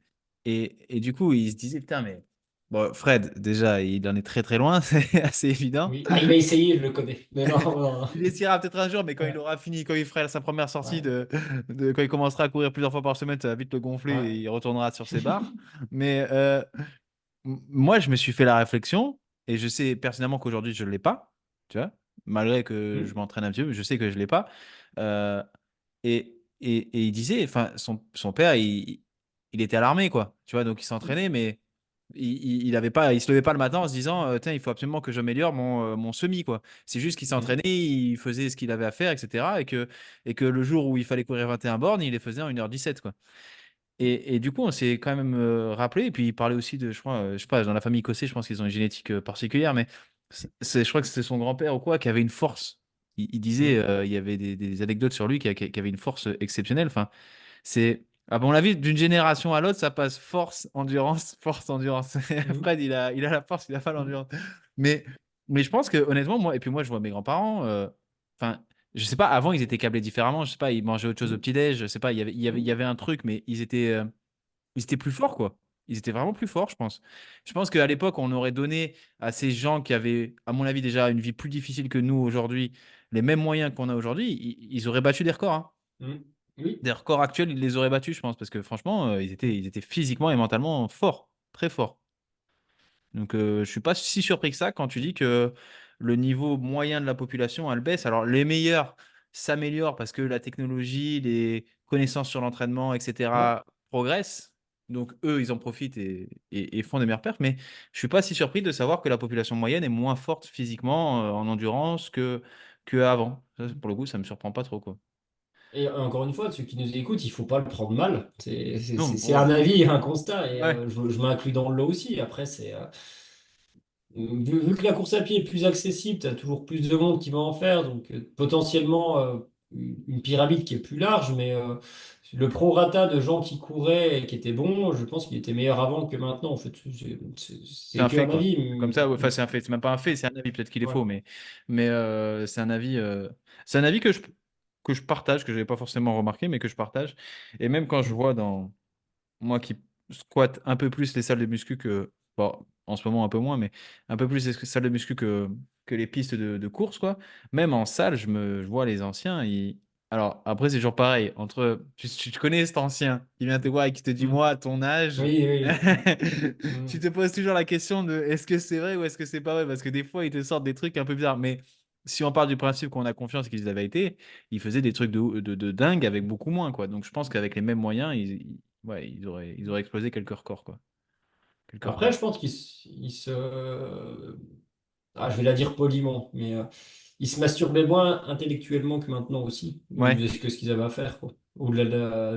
Et du coup, il se disait, putain, mais bon, Fred, déjà, il en est très très loin, c'est assez évident. Oui. Ah, il a essayé, je le connais. Mais non, non, non. Il essaiera peut-être un jour, mais quand il Ouais. aura fini, quand il fera sa première sortie Ouais. quand il commencera à courir plusieurs fois par semaine, ça va vite le gonfler et Ouais. il retournera sur ses barres. Mais moi, je me suis fait la réflexion et je sais personnellement qu'aujourd'hui, je ne l'ai pas, tu vois, malgré que je Hmm. m'entraîne un petit peu, mais je sais que je ne l'ai pas. Euh, et il disait, enfin, son père, il était à l'armée, quoi. Tu vois, donc il s'entraînait, mais il avait pas, il se levait pas le matin en se disant, tiens, il faut absolument que j'améliore mon semi, quoi. C'est juste qu'il s'entraînait, Hmm. il faisait ce qu'il avait à faire, etc. Et que le jour où il fallait courir 21 bornes, il les faisait en 1h17, quoi. Et du coup, on s'est quand même rappelé. Et puis, il parlait aussi de, je crois, je sais pas, dans la famille Cossé, je pense qu'ils ont une génétique particulière, mais je crois que c'était son grand-père ou quoi, qui avait une force. Il disait, Hmm. il y avait des anecdotes sur lui qui avait une force exceptionnelle. Enfin, à mon avis, d'une génération à l'autre, ça passe force, endurance, force, endurance. Hmm. Fred, il a la force, il a pas Hmm. l'endurance. Mais, mais je pense que, honnêtement, moi, et puis moi, je vois mes grands-parents, enfin, je sais pas, avant, ils étaient câblés différemment. Je sais pas, ils mangeaient autre chose au Hmm. petit-déj. Je sais pas, il y Hmm. avait un truc, mais ils étaient plus forts, quoi. Ils étaient vraiment plus forts, je pense. Je pense qu'à l'époque, on aurait donné à ces gens qui avaient, à mon avis, déjà une vie plus difficile que nous aujourd'hui, les mêmes moyens qu'on a aujourd'hui, ils auraient battu des records, hein. Hmm. Oui. Des records actuels, ils les auraient battus, je pense, parce que franchement, Hmm. ils étaient physiquement et mentalement forts, très forts. Donc, je suis pas si surpris que ça quand tu dis que le niveau moyen de la population, elle baisse. Alors, les meilleurs s'améliorent parce que la technologie, les connaissances sur l'entraînement, Ouais. etc., progressent. Donc, eux, ils en profitent et font des meilleures perfs. Mais je suis pas si surpris de savoir que la population moyenne est moins forte physiquement, en endurance que avant. Ça, pour le coup, ça me surprend pas trop, quoi. Et encore une fois, ceux qui nous écoutent, il faut pas le prendre mal. Non, C'est un ouais. avis, un constat, et Ouais. je m'inclus dans le lot aussi. Après, vu que la course à pied est plus accessible, tu as toujours plus de monde qui va en faire, donc potentiellement une pyramide qui est plus large, mais le prorata de gens qui couraient et qui étaient bons, je pense qu'il était meilleur avant que maintenant. En fait, C'est c'est un que fait, un quoi. avis. Comme ça, ouais, enfin, c'est un fait. C'est même pas un fait, c'est un avis. Peut-être qu'il est faux, Ouais. mais c'est un avis que je partage, que je n'avais pas forcément remarqué, mais que je partage. Et même quand je Mm. vois dans moi qui squatte un peu plus les salles de muscu que, bon, en ce moment un peu moins, mais un peu plus les salles de muscu que les pistes de course, quoi. Même en salle, je vois les anciens. Alors, après, c'est toujours pareil. Tu connais cet ancien qui vient te voir et qui te dit, Mm. moi, à ton âge, Oui, oui. tu Mm. te poses toujours la question de est-ce que c'est vrai ou est-ce que c'est pas vrai? Parce que des fois, ils te sortent des trucs un peu bizarres. Mais si on part du principe qu'on a confiance qu'ils avaient été, ils faisaient des trucs de dingue avec beaucoup moins, quoi. Donc, je pense qu'avec les mêmes moyens, ouais, ils auraient explosé quelques records, quoi. Quelques Après, records. je pense ah, je vais la dire poliment, mais ils se masturbaient moins intellectuellement que maintenant aussi. Ils Ouais. faisaient que ce qu'ils avaient à faire, quoi. Au-delà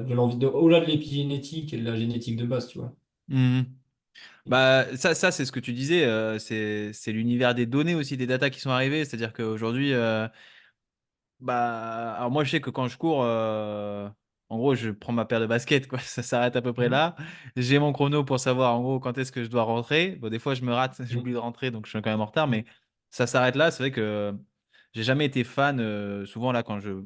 de l'envie au-delà de l'épigénétique et de la génétique de base, tu vois. Mhm. Bah, ça c'est ce que tu disais. C'est l'univers des données aussi, des datas qui sont arrivées. C'est-à-dire qu'aujourd'hui, bah, alors moi, je sais que quand je cours, en gros, je prends ma paire de baskets, quoi. Ça s'arrête à peu près Mhm. là. J'ai mon chrono pour savoir, en gros, quand est-ce que je dois rentrer. Bon, des fois, je me rate, j'oublie Mhm. de rentrer, donc je suis quand même en retard, mais Mhm. ça s'arrête là. C'est vrai que j'ai jamais été fan. Souvent là, quand je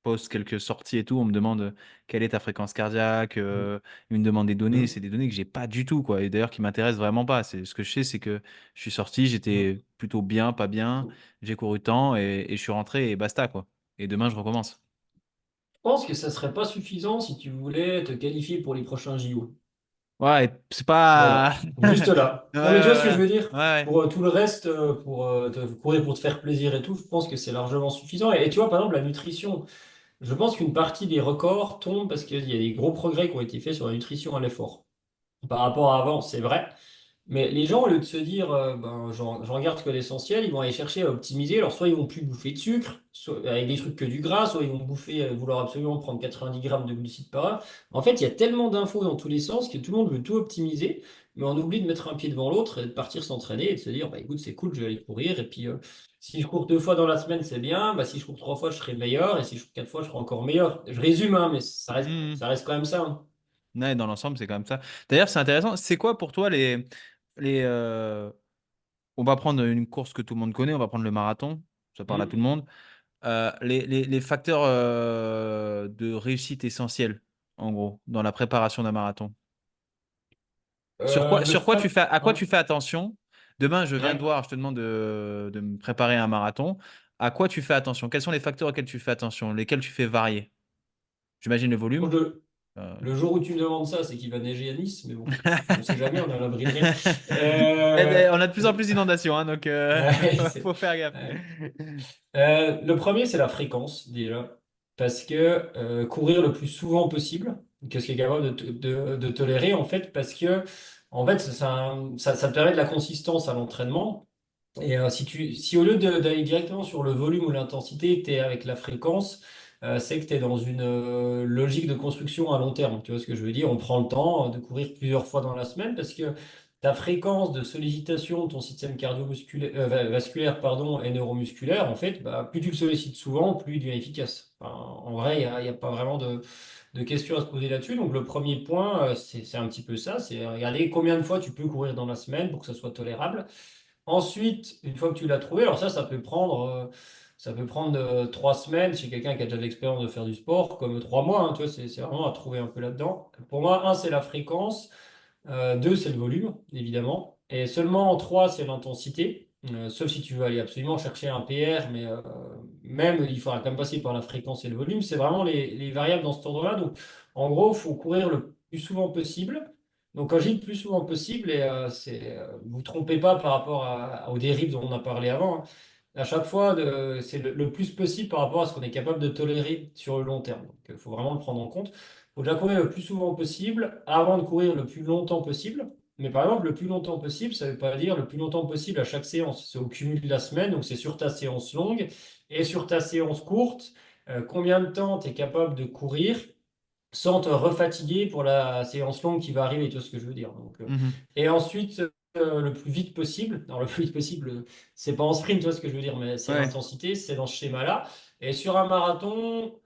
poste quelques sorties et tout, on me demande quelle est ta fréquence cardiaque. Mm. Ils me demandent des données. Mm. C'est des données que j'ai pas du tout, quoi. Et d'ailleurs, qui m'intéressent vraiment pas. C'est ce que je sais, c'est que je suis sorti, Mm. j'étais plutôt bien, pas bien. J'ai couru tant et je suis rentré et basta, quoi. Et demain, je recommence. Je pense que ça serait pas suffisant si tu voulais te qualifier pour les prochains JO. Ouais, c'est pas. Voilà, juste là. Ouais, Non, mais tu vois ce que je voilà. veux dire? Ouais, ouais. Pour tout le reste, pour courir pour te faire plaisir et tout, je pense que c'est largement suffisant. Et tu vois, par exemple, la nutrition, je pense qu'une partie des records tombe parce qu'il y a des gros progrès qui ont été faits sur la nutrition à l'effort. Par rapport à avant, c'est vrai. Mais les gens, au lieu de se dire, ben, j'en regarde que l'essentiel, ils vont aller chercher à optimiser. Alors, soit ils vont plus bouffer de sucre, soit, avec des trucs que du gras, soit ils vont bouffer, vouloir absolument prendre 90 grammes de glucides par heure. En fait, il y a tellement d'infos dans tous les sens que tout le monde veut tout optimiser, mais on oublie de mettre un pied devant l'autre et de partir s'entraîner et de se dire, bah écoute, c'est cool, je vais aller courir. Et puis, si je cours 2 fois dans la semaine, c'est bien. Bah, si je cours 3 fois, je serai meilleur. Et si je cours 4 fois, je serai encore meilleur. Je résume, hein, mais Mhm. ça reste quand même ça, hein. Ouais, dans l'ensemble, c'est quand même ça. D'ailleurs, c'est intéressant. C'est quoi pour toi les on va prendre une course que tout le monde connaît, on va prendre le marathon, ça parle à tout le Hmm. monde. Les facteurs de réussite essentiels, en gros, dans la préparation d'un marathon. Le Sur quoi tu fac. fais, à quoi Ouais. tu fais attention? Demain, je viens te Ouais. voir, je te demande de me préparer un marathon. À quoi tu fais attention? Quels sont les facteurs auxquels tu fais attention? Lesquels tu fais varier? J'imagine le Moi, volume. Euh, le jour où tu me demandes ça, c'est qu'il va neiger à Nice, mais bon, on sait jamais, on est à l'abri de rien. Eh Euh, ben, on a de plus en plus d'inondations, hein, donc ouais, faut faire gaffe. ouais. Le premier, c'est la fréquence, déjà. Parce que courir le plus souvent possible, que ce qui est capable de tolérer, en fait, parce que en fait, ça te permet de la consistance à l'entraînement. Et si au lieu d'aller directement sur le volume ou l'intensité, tu es avec la fréquence, c'est que tu es dans une logique de construction à long terme. Tu vois ce que je veux dire? On prend le temps de courir plusieurs fois dans la semaine parce que ta fréquence de sollicitation de ton système cardio-musculaire, vasculaire, pardon, et neuromusculaire, en fait, bah, plus tu le sollicites souvent, plus il devient efficace. Enfin, en vrai, il y a pas vraiment de questions à se poser là-dessus. Donc le premier point, c'est un petit peu ça, c'est regarder combien de fois tu peux courir dans la semaine pour que ça soit tolérable. Ensuite, une fois que tu l'as trouvé, alors ça peut prendre 3 semaines chez quelqu'un qui a déjà de l'expérience de faire du sport, comme 3 mois, hein, tu vois, c'est vraiment à trouver un peu là-dedans. Pour moi, un, c'est la fréquence, deux, c'est le volume, évidemment, et seulement en trois, c'est l'intensité. Sauf si tu veux aller absolument chercher un PR, mais même il faudra quand même passer par la fréquence et le volume. C'est vraiment les variables dans cet ordre-là. Donc, en gros, il faut courir le plus souvent possible. Donc, quand je dis le plus souvent possible, et vous trompez pas par rapport aux dérives dont on a parlé avant, hein. À chaque fois, c'est le plus possible par rapport à ce qu'on est capable de tolérer sur le long terme. Donc, il faut vraiment le prendre en compte. Il faut déjà courir le plus souvent possible avant de courir le plus longtemps possible. Mais par exemple, le plus longtemps possible, ça ne veut pas dire le plus longtemps possible à chaque séance. C'est au cumul de la semaine, donc c'est sur ta séance longue et sur ta séance courte. Combien de temps tu es capable de courir sans te refatiguer pour la séance longue qui va arriver, tu vois ce que je veux dire. Donc, Mhm. et ensuite, le plus vite possible. Alors, le plus vite possible, c'est pas en sprint, tu vois ce que je veux dire, mais c'est Ouais. l'intensité, c'est dans ce schéma-là. Et sur un marathon,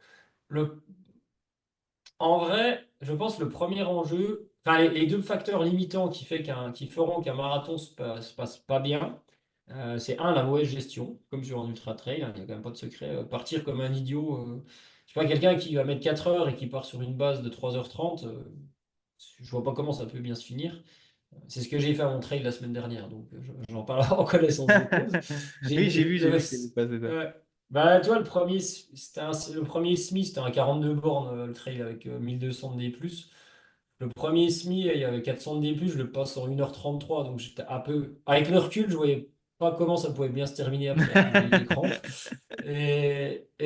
en vrai, je pense le premier enjeu, enfin les deux facteurs limitants qui feront qu'un marathon se passe pas bien, c'est un, la mauvaise gestion, comme sur un ultra trail, hein, il n'y a quand même pas de secret. Partir comme un idiot, je sais pas, quelqu'un qui va mettre 4 heures et qui part sur une base de 3h30, je vois pas comment ça peut bien se finir. C'est ce que j'ai fait à mon trail la semaine dernière, donc j'en parle en connaissance de cause. Oui, j'ai Le- vu que tu avais passé ça. Bah, tu vois, le premier SMI, c'était un 42 bornes, le trail avec 1200 de D+. Le premier SMI, il y avait 400 de D+, je le passe en 1h33, donc j'étais un peu. Avec le recul, je voyais pas comment ça pouvait bien se terminer après, donc j'ai eu des crampes.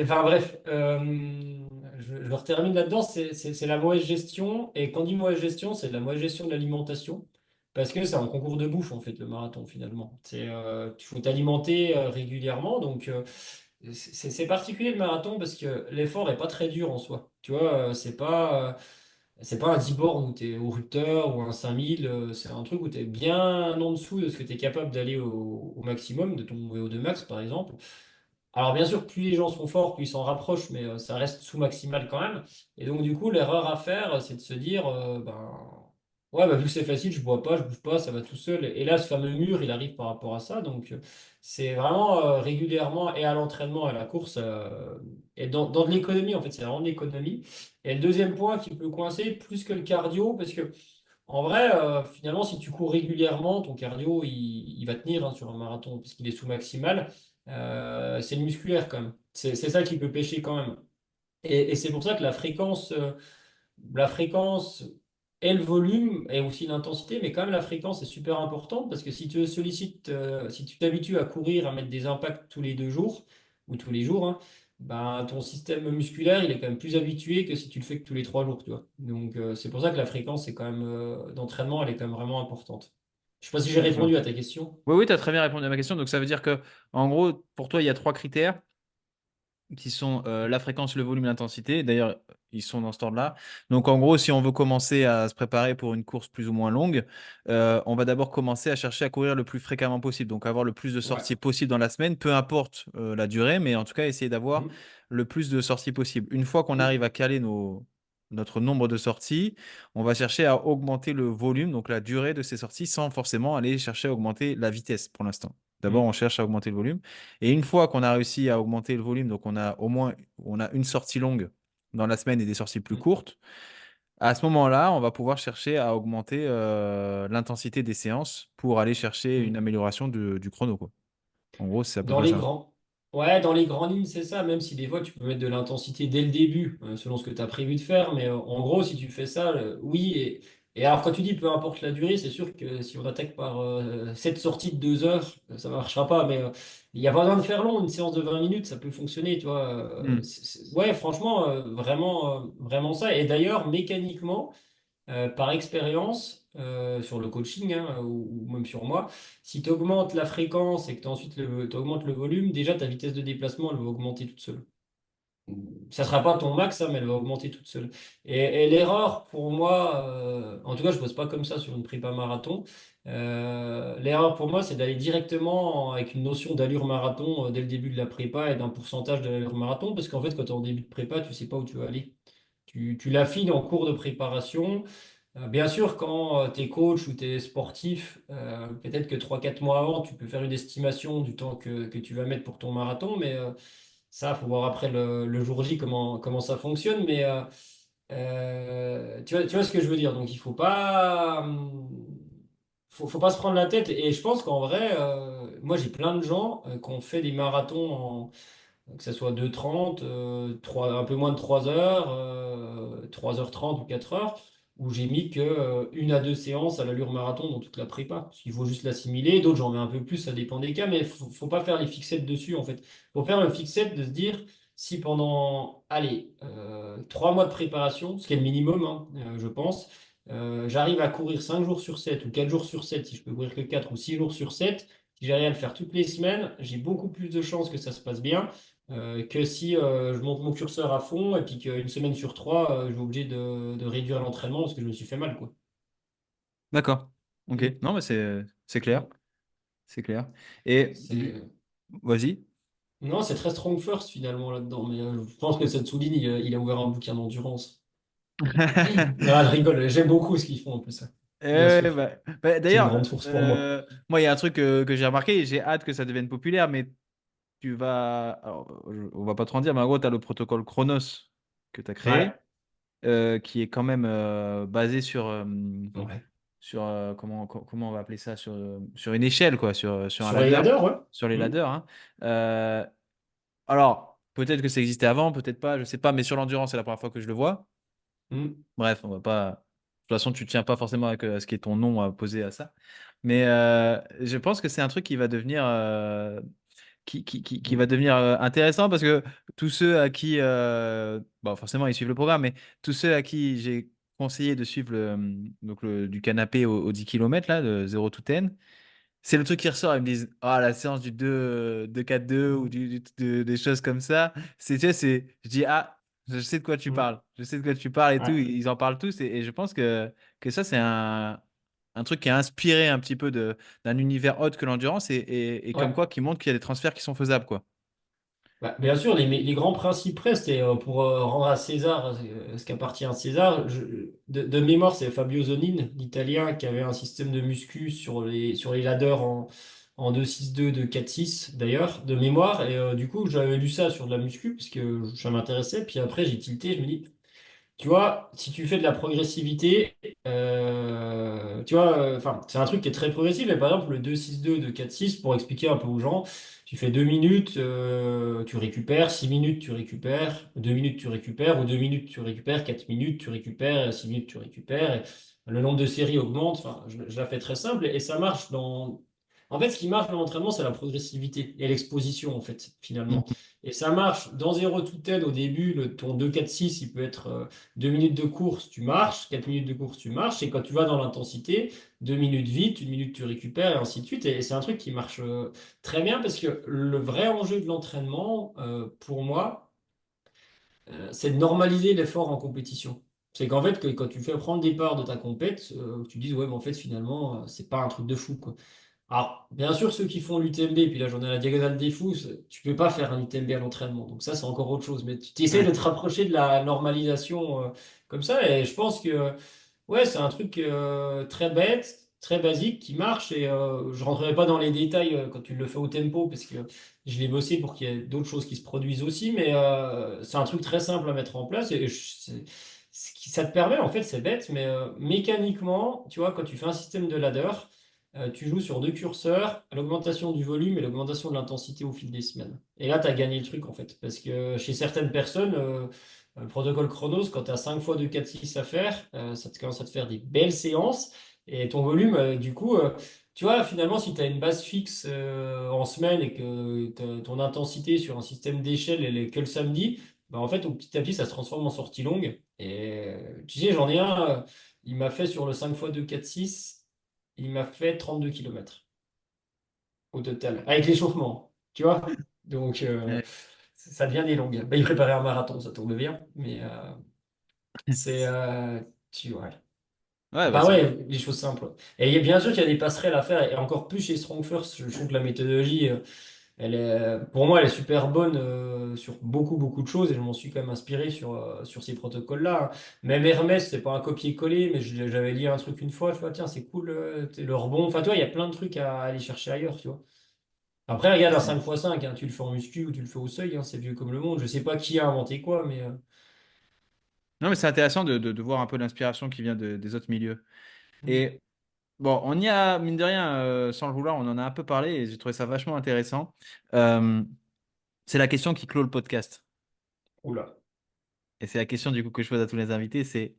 Enfin bref, je termine là-dedans, c'est la mauvaise gestion. Et quand on dit mauvaise gestion, c'est de la mauvaise gestion de l'alimentation. Parce que c'est un concours de bouffe, en fait, le marathon, finalement. Il faut t'alimenter régulièrement. Donc, c'est particulier le marathon parce que l'effort est pas très dur en soi. Tu vois, c'est pas un 10 bornes où tu es au rupteur ou un 5000. C'est un truc où tu es bien en dessous de ce que tu es capable d'aller au maximum, de ton VO2 max, par exemple. Alors bien sûr, plus les gens sont forts, plus ils s'en rapprochent, mais ça reste sous maximal quand même. Et donc du coup, l'erreur à faire, c'est de se dire, ben, Ouais, bah, vu que c'est facile, je bois pas, je bouge pas, ça va tout seul. Et là, ce fameux mur, il arrive par rapport à ça. Donc, c'est vraiment régulièrement et à l'entraînement, et à la course, et dans de l'économie, en fait, c'est vraiment de l'économie. Et le deuxième point qui peut coincer, plus que le cardio, parce que en vrai, finalement, si tu cours régulièrement, ton cardio, il va tenir hein, sur un marathon, parce qu'il est sous maximal. C'est le musculaire quand même. C'est ça qui peut pêcher quand même. Et c'est pour ça que la fréquence et le volume et aussi l'intensité, mais quand même la fréquence est super importante parce que si tu sollicites, si tu t'habitues à courir, à mettre des impacts tous les 2 jours ou tous les jours, hein, ben, ton système musculaire il est quand même plus habitué que si tu le fais que tous les 3 jours, tu vois. Donc c'est pour ça que la fréquence est quand même d'entraînement, elle est quand même vraiment importante. Je sais pas si j'ai D'accord. répondu à ta question. Oui, oui, tu as très bien répondu à ma question. Donc, ça veut dire que, en gros, pour toi, il y a trois critères qui sont la fréquence, le volume, l'intensité. D'ailleurs, ils sont dans cet ordre-là. Donc, en gros, si on veut commencer à se préparer pour une course plus ou moins longue, on va d'abord commencer à chercher à courir le plus fréquemment possible. Donc, avoir le plus de Ouais. sorties possible dans la semaine, peu importe la durée, mais en tout cas, essayer d'avoir Mm, le plus de sorties possible. Une fois qu'on mm, arrive à caler notre nombre de sorties, on va chercher à augmenter le volume, donc la durée de ces sorties, sans forcément aller chercher à augmenter la vitesse pour l'instant. D'abord, on mm, cherche à augmenter le volume. Et une fois qu'on a réussi à augmenter le volume, donc on a au moins on a une sortie longue dans la semaine et des sorties plus mm, courtes, à ce moment-là, on va pouvoir chercher à augmenter l'intensité des séances pour aller chercher une mm. amélioration du chrono, quoi. En gros, c'est à peu Dans près les ça. grands. Ouais, dans les grandes lignes, c'est ça, même si des fois tu peux mettre de l'intensité dès le début, selon ce que tu as prévu de faire, mais en gros, si tu fais ça, oui. Et alors, quand tu dis peu importe la durée, c'est sûr que si on attaque par 7 sorties de 2 heures, ça ne marchera pas, mais il n'y a pas besoin de faire long, une séance de 20 minutes, ça peut fonctionner, tu vois. Hmm. Ouais, franchement, vraiment, vraiment ça. Et d'ailleurs, mécaniquement, par expérience, sur le coaching hein, ou même sur moi, si tu augmentes la fréquence et que ensuite tu augmentes le volume, déjà ta vitesse de déplacement, elle va augmenter toute seule. Ça sera pas ton max, hein, mais elle va augmenter toute seule. Et l'erreur pour moi, en tout cas, je ne bosse pas comme ça sur une prépa marathon. L'erreur pour moi, c'est d'aller directement avec une notion d'allure marathon dès le début de la prépa et d'un pourcentage de l'allure marathon, parce qu'en fait, quand tu es en début de prépa, tu sais pas où tu vas aller. Tu l'affines en cours de préparation. Bien sûr, quand tu es coach ou tu es sportif, peut-être que 3 4 mois avant, tu peux faire une estimation du temps que tu vas mettre pour ton marathon, mais ça, il faut voir après le jour J comment ça fonctionne. Mais tu vois ce que je veux dire. Donc, il faut pas se prendre la tête. Et je pense qu'en vrai, moi, j'ai plein de gens qui ont fait des marathons que ce soit 2h30, un peu moins de 3 heures, 3h30 ou 4 heures, où j'ai mis que 1 à 2 séances à l'allure marathon dans toute la prépa. Parce qu'il faut juste l'assimiler. D'autres, j'en mets un peu plus, ça dépend des cas, mais faut pas faire les fixettes dessus, en fait. Faut faire le fixette de se dire, si pendant, allez, 3 mois de préparation, ce qui est le minimum, hein, je pense, j'arrive à courir 5 jours sur 7 ou 4 jours sur 7 si je peux courir que 4 ou 6 jours sur 7 si j'arrive à le faire toutes les semaines, j'ai beaucoup plus de chances que ça se passe bien que si je monte mon curseur à fond et puis qu'une semaine sur 3, je vais obligé de réduire l'entraînement parce que je me suis fait mal, quoi. D'accord. Ok. Mm. Non, mais c'est clair. Mm. C'est clair. Et C'est... vas-y. Non, c'est très strong first finalement là-dedans, mais je pense que cette souligne, il a ouvert un bouquin d'endurance. Non, je rigole, j'aime beaucoup ce qu'ils font en plus, ça. Bien Ouais, sûr. C'est une d'ailleurs, grande source pour moi. moi, il y a un truc que j'ai remarqué et j'ai hâte que ça devienne populaire, mais tu vas. Alors, on va pas trop en dire, mais en gros, tu as le protocole Chronos que tu as créé, Ouais. qui est quand même basé Ouais. sur comment on va appeler ça, sur une échelle, quoi, sur un Sur les ladder, ladders, ouais. sur les Mm. ladders, hein. Euh, alors, peut-être que ça existait avant, peut-être pas, je sais pas, mais sur l'endurance, c'est la première fois que je le vois. Mm. Bref, on va pas. De toute façon, tu tiens pas forcément à ce qui est ton nom à poser à ça. Mais je pense que c'est un truc qui va devenir, qui va Mm. devenir intéressant parce que tous ceux à qui, bon, forcément, ils suivent le programme, mais tous ceux à qui j'ai conseillé de suivre donc du canapé aux 10 km, là, de 0 to 10, c'est le truc qui ressort. Ils me disent, ah, la séance du 2-4-2 ou des choses comme ça. Tu sais, je dis, ah, je sais de quoi tu Mm. parles. Je sais de quoi tu parles et tout. Ouais. Ils en parlent tous. Et je pense que ça, c'est un truc qui a inspiré un petit peu d'un univers autre que l'endurance et comme Ouais. quoi qui montre qu'il y a des transferts qui sont faisables, quoi. Bah, bien sûr, les grands principes restent, et pour rendre à César ce qui appartient à César, de mémoire, c'est Fabio Zonin, l'Italien, qui avait un système de muscu sur les ladders en 2-6-2, 2-4-6 d'ailleurs, de mémoire. Et du coup, j'avais lu ça sur de la muscu, parce que ça m'intéressait. Puis après, j'ai tilté, je me dis, tu vois, si tu fais de la progressivité, tu vois, enfin, c'est un truc qui est très progressif, mais par exemple, le 2-6-2 de 4-6, pour expliquer un peu aux gens, tu fais 2 minutes, tu récupères, 6 minutes, tu récupères, 2 minutes, tu récupères, ou 2 minutes, tu récupères, 4 minutes, tu récupères, 6 minutes, tu récupères, et le nombre de séries augmente, enfin, je la fais très simple, et ça marche dans... En fait, ce qui marche dans l'entraînement, c'est la progressivité et l'exposition, en fait, finalement. Mhm. Et ça marche dans 0 to 10 au début, ton 2-4-6, il peut être 2 minutes de course, tu marches, 4 minutes de course, tu marches, et quand tu vas dans l'intensité, 2 minutes vite, 1 minute tu récupères, et ainsi de suite. Et c'est un truc qui marche très bien parce que le vrai enjeu de l'entraînement, pour moi, c'est de normaliser l'effort en compétition. C'est qu'en fait, quand tu fais prendre des parts de ta compète, tu dises, ouais, mais en fait, finalement, c'est pas un truc de fou, quoi. Alors, bien sûr, ceux qui font l'UTMB, puis là, j'en ai à la diagonale des fous, tu peux pas faire un UTMB à l'entraînement. Donc ça, c'est encore autre chose. Mais tu essaies de Ouais. te rapprocher de la normalisation comme ça. Et je pense que, ouais, c'est un truc très bête, très basique, qui marche. Et je rentrerai pas dans les détails quand tu le fais au tempo, parce que je l'ai bossé pour qu'il y ait d'autres choses qui se produisent aussi. Mais c'est un truc très simple à mettre en place. Et ça te permet, en fait, c'est bête, mais mécaniquement, tu vois, quand tu fais un système de ladder, tu joues sur deux curseurs, l'augmentation du volume et l'augmentation de l'intensité au fil des semaines. Et là, tu as gagné le truc, en fait. Parce que chez certaines personnes, le protocole Chronos, quand tu as 5 fois 2, 4, 6 à faire, ça te commence à te faire des belles séances. Et ton volume, du coup, tu vois, finalement, si tu as une base fixe en semaine et que ton intensité sur un système d'échelle, elle est que le samedi, bah, en fait, au petit à petit, ça se transforme en sortie longue. Et tu sais, j'en ai un, il m'a fait sur le 5 fois 2, 4, 6, il m'a fait 32 kilomètres au total, avec l'échauffement, tu vois? Donc, Ouais. ça devient des longues. Bah, il préparait un marathon, ça tombe bien, mais c'est, tu vois. Ouais, bah Bah c'est bien. ouais, les choses simples. Et bien sûr qu'il y a des passerelles à faire, et encore plus chez Strong First, je trouve que la méthodologie, elle est, pour moi, elle est super bonne sur beaucoup, beaucoup de choses, et je m'en suis quand même inspiré sur ces protocoles-là. Même Hermès, c'est pas un copier-coller, mais j'avais dit un truc une fois, tu vois, tiens, c'est cool, le rebond. Enfin, toi, il y a plein de trucs à aller chercher ailleurs, tu vois. Après, regarde un C'est- 5x5, hein, tu le fais en muscu ou tu le fais au seuil, hein, c'est vieux comme le monde. Je sais pas qui a inventé quoi, mais Non, mais c'est intéressant de voir un peu l'inspiration qui vient des autres milieux. Et bon, on y a, mine de rien, sans le vouloir, on en a un peu parlé et j'ai trouvé ça vachement intéressant. Euh, c'est la question qui clôt le podcast. oula. Et c'est la question du coup que je pose à tous les invités, c'est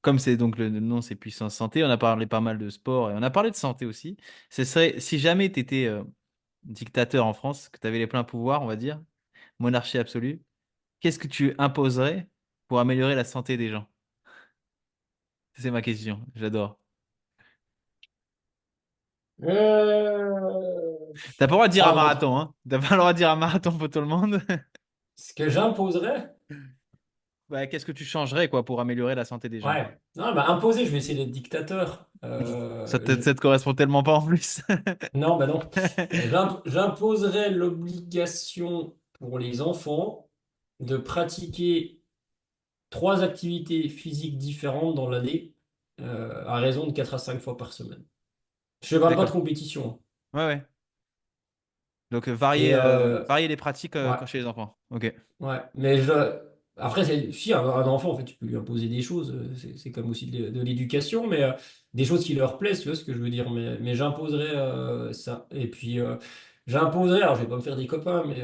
comme c'est donc le nom, c'est puissance santé. On a parlé pas mal de sport et on a parlé de santé aussi. Ce serait si jamais tu étais dictateur en France, que tu avais les pleins pouvoirs, on va dire, monarchie absolue, qu'est-ce que tu imposerais pour améliorer la santé des gens? C'est ma question. J'adore. T'as pas le droit de dire un Ah, marathon, hein? T'as pas le droit de dire un marathon pour tout le monde. ce que j'imposerais, Bah, qu'est-ce que tu changerais quoi pour améliorer la santé des gens? ouais. Non, bah, imposer, je vais essayer d'être dictateur. Ça te correspond tellement pas en plus. Non, bah non. J'imposerais l'obligation pour les enfants de pratiquer 3 activités physiques différentes dans l'année, à raison de 4 à 5 fois par semaine. Je ne parle pas de D'accord. compétition. Ouais, ouais. Donc, Et varier les pratiques ouais, quand chez les enfants. Ok. ouais. Mais après, si un enfant, en fait, tu peux lui imposer des choses. C'est comme aussi de l'éducation, mais des choses qui leur plaisent, tu vois ce que je veux dire. Mais j'imposerais ça. Et puis, j'imposerais, alors je vais pas me faire des copains, mais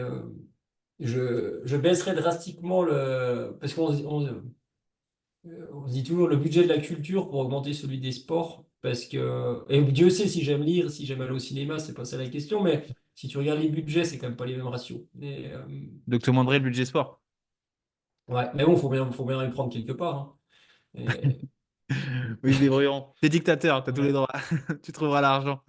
je baisserais drastiquement le. Parce on se dit toujours le budget de la culture pour augmenter celui des sports. Parce que. Et Dieu sait si j'aime lire, si j'aime aller au cinéma, c'est pas ça la question, mais si tu regardes les budgets, c'est quand même pas les mêmes ratios. Donc, tu demanderais le budget sport. Ouais, mais bon, faut bien les prendre quelque part, hein. Et- Ils se débrouilleront. T'es dictateur, t'as tous les ouais. droits. Tu trouveras l'argent.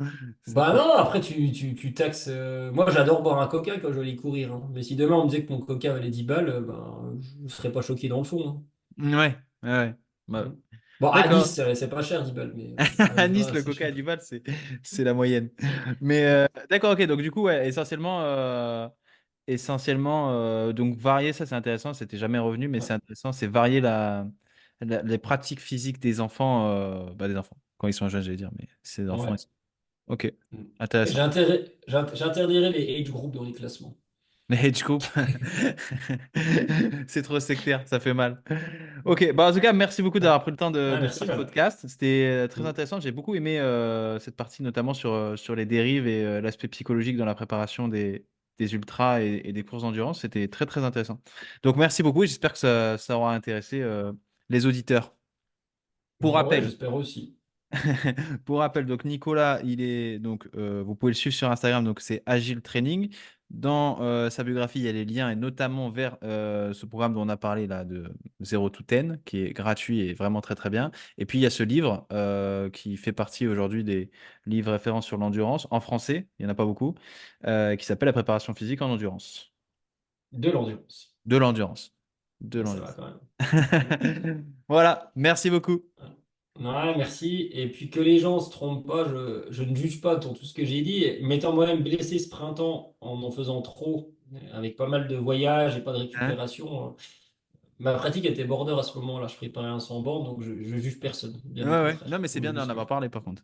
C'est Bah trop. non, après tu taxes. Moi, j'adore boire un coca quand je vais aller courir, hein. Mais si demain on me disait que mon coca valait 10 balles, ben, je serais pas choqué dans le fond, Ouais, ouais, ouais. hein. Bah, Mm. Bon, à d'accord. Nice, c'est pas cher 10 balles, mais à À Livra, Nice, le c'est coca à cher. 10 balles, c'est la moyenne. Mais d'accord, ok. Donc, du coup, ouais, essentiellement, essentiellement, donc varier, ça c'est intéressant, c'était jamais revenu, mais c'est intéressant, c'est varier les pratiques physiques des enfants, des enfants, quand ils sont jeunes, j'allais dire, mais c'est des enfants. Ouais. Ok, Mm. intéressant. J'interdirais les age groups dans les classements. Les age group, c'est trop sectaire, ça fait mal. Ok, bah en tout cas, merci beaucoup Ouais. d'avoir pris le temps Ah, de faire merci, ce man. podcast. C'était très Mm. intéressant. J'ai beaucoup aimé cette partie, notamment sur les dérives et l'aspect psychologique dans la préparation des ultras et des courses d'endurance. C'était très très intéressant. Donc merci beaucoup et j'espère que ça aura intéressé les auditeurs. Pour Ouais, rappel, j'espère aussi. Pour rappel, donc Nicolas, vous pouvez le suivre sur Instagram, donc c'est Agile Training. Dans sa biographie, il y a les liens et notamment vers ce programme dont on a parlé là de 0 to 10, qui est gratuit et vraiment très très bien. Et puis il y a ce livre qui fait partie aujourd'hui des livres références sur l'endurance en français, il n'y en a pas beaucoup, qui s'appelle La préparation physique en endurance. De l'endurance. De l'endurance. De Ça va l'endurance. quand même. Mm. Voilà, merci beaucoup. Ouais, merci. Et puis que les gens se trompent pas, je ne juge pas dans tout ce que j'ai dit. M'étant moi-même blessé ce printemps en faisant trop, avec pas mal de voyages et pas de Hein. récupération, ma pratique était border à ce moment-là. Je préparais un sans borne, donc je juge personne, Ouais, bien au ouais. contraire. Non, mais c'est Faut bien d'en juste- avoir parlé par contre.